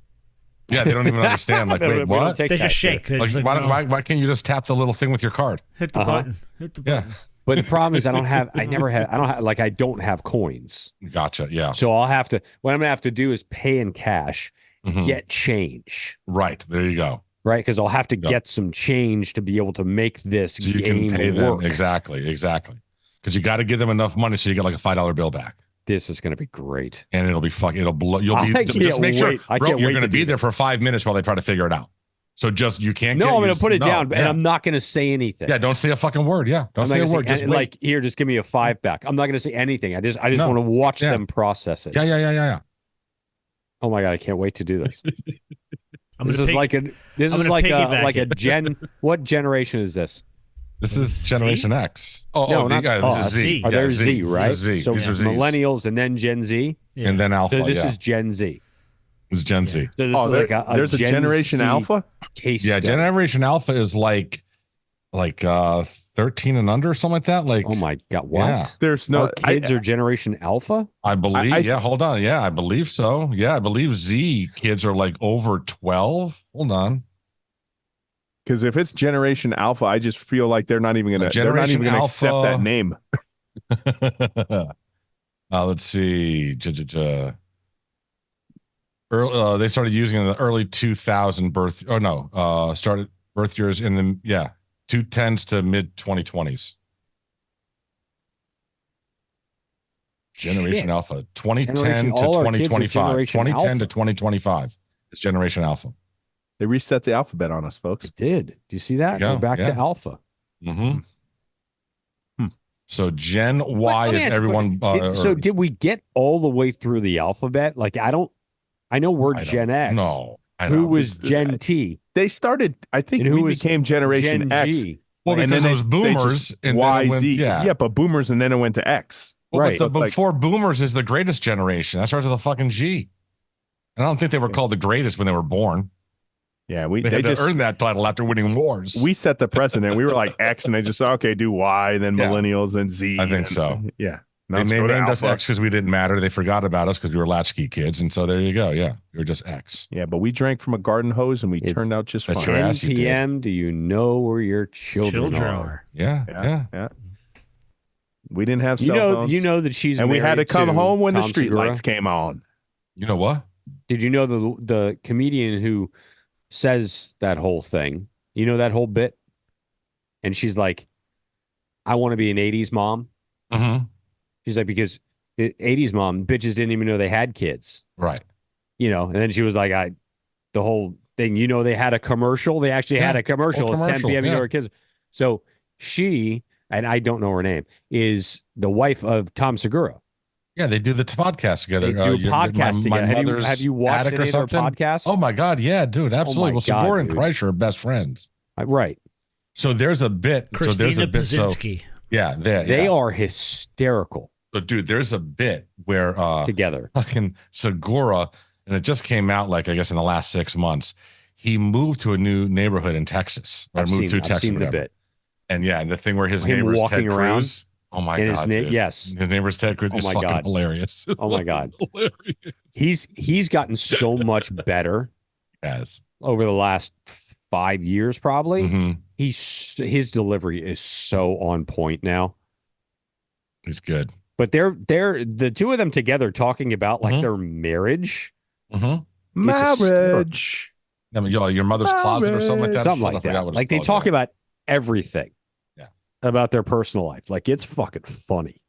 Speaker 1: Yeah, they don't even understand. Like, wait, what?
Speaker 5: They just shake.
Speaker 1: Why can't you just tap the little thing with your card?
Speaker 5: Hit the button. Hit the button.
Speaker 1: Yeah.
Speaker 4: But the problem is I don't have coins.
Speaker 1: Gotcha. Yeah.
Speaker 4: So what I'm going to have to do is pay in cash, get change.
Speaker 1: Right. There you go.
Speaker 4: Right. Because I'll have to get some change to be able to make this
Speaker 1: so you
Speaker 4: game
Speaker 1: can pay them.
Speaker 4: work.
Speaker 1: Exactly. Because you got to give them enough money so you get like a $5 bill back.
Speaker 4: This is going to be great.
Speaker 1: And it'll be it'll blow. Just make sure, bro, you're going to be there for 5 minutes while they try to figure it out. So you can't.
Speaker 4: No, I'm going to put it down, and I'm not going to say anything.
Speaker 1: Yeah, don't say a fucking word. Yeah, don't say a word. Just
Speaker 4: like here, just give me a 5 back. I'm not going to say anything. I just want to watch them process it.
Speaker 1: Yeah.
Speaker 4: Oh my God, I can't wait to do this. This is like a gen. What generation is this?
Speaker 1: This is Generation X.
Speaker 4: This is
Speaker 1: Z.
Speaker 4: There's Z, right?
Speaker 1: This is Z.
Speaker 4: So millennials and then Gen Z.
Speaker 5: Yeah.
Speaker 1: And then Alpha.
Speaker 4: So this is Gen Z.
Speaker 1: This is Gen Z.
Speaker 2: So there's a Generation Alpha?
Speaker 1: Yeah, Generation Alpha is like like 13 and under or something like that. Like,
Speaker 4: Oh my God. What?
Speaker 1: Yeah.
Speaker 2: There's no
Speaker 4: Our kids are Generation Alpha?
Speaker 1: I believe.
Speaker 2: I
Speaker 1: hold on. Yeah, I believe so. Yeah, I believe Z kids are like over 12. Hold on.
Speaker 2: because if it's Generation Alpha, I just feel like they're not even gonna accept that name.
Speaker 1: Let's see. They started using it in the early 2000 birth. Oh no, started birth years in the 2010s to mid 2020s. Generation Alpha, 2010 to 2025. 2010 to 2025 is Generation Alpha.
Speaker 2: They reset the alphabet on us, folks.
Speaker 4: It did. Do you see that?
Speaker 1: Yeah,
Speaker 4: We're back to Alpha.
Speaker 1: Mm-hmm. So Gen Y
Speaker 4: Let me
Speaker 1: is
Speaker 4: ask you a
Speaker 1: everyone.
Speaker 4: question. So did we get all the way through the alphabet? Like, I know we're Gen X.
Speaker 1: No.
Speaker 4: Who was Gen T?
Speaker 2: They started, I think we became Generation
Speaker 4: Gen
Speaker 2: X.
Speaker 4: G?
Speaker 1: Well,
Speaker 2: and
Speaker 1: because
Speaker 2: then
Speaker 1: it was boomers and
Speaker 2: Y,
Speaker 1: then it went,
Speaker 2: Z.
Speaker 1: yeah,
Speaker 2: but boomers and then it went to X.
Speaker 1: Well,
Speaker 2: Right.
Speaker 1: But before boomers is the greatest generation. That starts with a fucking G. And I don't think they were called the greatest when they were born.
Speaker 2: Yeah,
Speaker 1: they had to earn that title after winning wars.
Speaker 2: We set the precedent. We were like X, and they just said, okay, do Y, and then millennials and Z.
Speaker 1: I think so.
Speaker 2: Yeah.
Speaker 1: They named us X because we didn't matter. They forgot about us because we were latchkey kids. And so there you go. Yeah. We were just X.
Speaker 2: Yeah, but we drank from a garden hose and we turned out just fine.
Speaker 4: 10 p.m. Do you know where your children are?
Speaker 1: Yeah.
Speaker 2: We didn't have cell phones.
Speaker 4: You know that she's
Speaker 2: and we had to come home when the
Speaker 4: Tom
Speaker 2: street
Speaker 4: Segura.
Speaker 2: lights came on.
Speaker 1: You know what?
Speaker 4: Did you know the comedian who says that whole thing? You know that whole bit? And she's like, I want to be an 80s mom.
Speaker 1: Mm-hmm.
Speaker 4: She's like, because 80s mom, bitches didn't even know they had kids.
Speaker 1: Right.
Speaker 4: You know, and then she was like, the whole thing, they had a commercial. They actually had a commercial. It's 10 p.m. You know her kids. So she, and I don't know her name, is the wife of Tom Segura.
Speaker 1: Yeah, they do the podcast together.
Speaker 4: They do a podcast together. Have you watched any of their podcasts?
Speaker 1: Oh my God, yeah, dude, absolutely. Well, Segura and Kreischer are best friends.
Speaker 4: Right.
Speaker 1: So there's a bit.
Speaker 5: Christina Pazynski.
Speaker 1: Yeah,
Speaker 4: they are hysterical.
Speaker 1: But dude, there's a bit where
Speaker 4: together
Speaker 1: fucking Segura, and it just came out like I guess in the last 6 months. He moved to a new neighborhood in Texas.
Speaker 4: I've seen the bit.
Speaker 1: And yeah, and the thing where his neighbor's
Speaker 4: walking
Speaker 1: Ted
Speaker 4: around.
Speaker 1: Cruz. Oh my God!
Speaker 4: Yes,
Speaker 1: his neighbor's Ted Cruz is fucking hilarious.
Speaker 4: Oh my God,
Speaker 1: hilarious.
Speaker 4: He's gotten so much better.
Speaker 1: Yes,
Speaker 4: over the last 5 years, probably.
Speaker 1: Mm-hmm.
Speaker 4: His delivery is so on point now.
Speaker 1: He's good.
Speaker 4: But they're the two of them together talking about like their marriage.
Speaker 1: Mm-hmm.
Speaker 2: Marriage.
Speaker 1: I mean, your mother's closet or something like that.
Speaker 4: Something like that. Like they talk about everything.
Speaker 1: Yeah.
Speaker 4: About their personal life. Like it's fucking funny.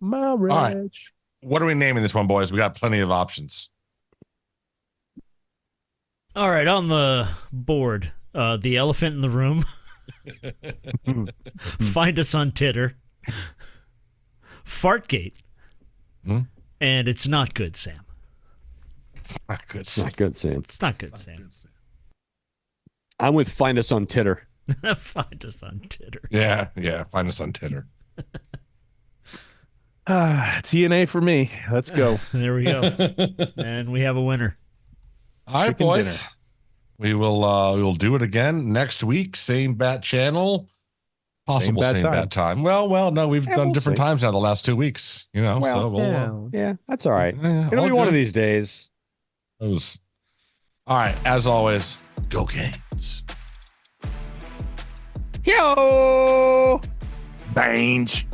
Speaker 2: Marriage.
Speaker 1: All right. What are we naming this one, boys? We got plenty of options.
Speaker 5: All right, on the board, the elephant in the room. Find us on Titter. Fartgate. And it's not good, Sam.
Speaker 1: It's not good.
Speaker 4: It's not good, Sam.
Speaker 5: It's not good, Sam.
Speaker 4: I'm with find us on Titter.
Speaker 5: Find us on Titter.
Speaker 1: Yeah. Find us on Titter.
Speaker 2: TNA for me. Let's go.
Speaker 5: There we go. And we have a winner.
Speaker 1: All right, boys. We will do it again next week. Same bat channel. Possible same bat time. Well, no, we've done different times now the last 2 weeks. So
Speaker 4: yeah, that's all right.
Speaker 1: Yeah,
Speaker 4: it'll be one of these days.
Speaker 1: All right. As always, go Canes.
Speaker 4: Yo,
Speaker 2: Bange.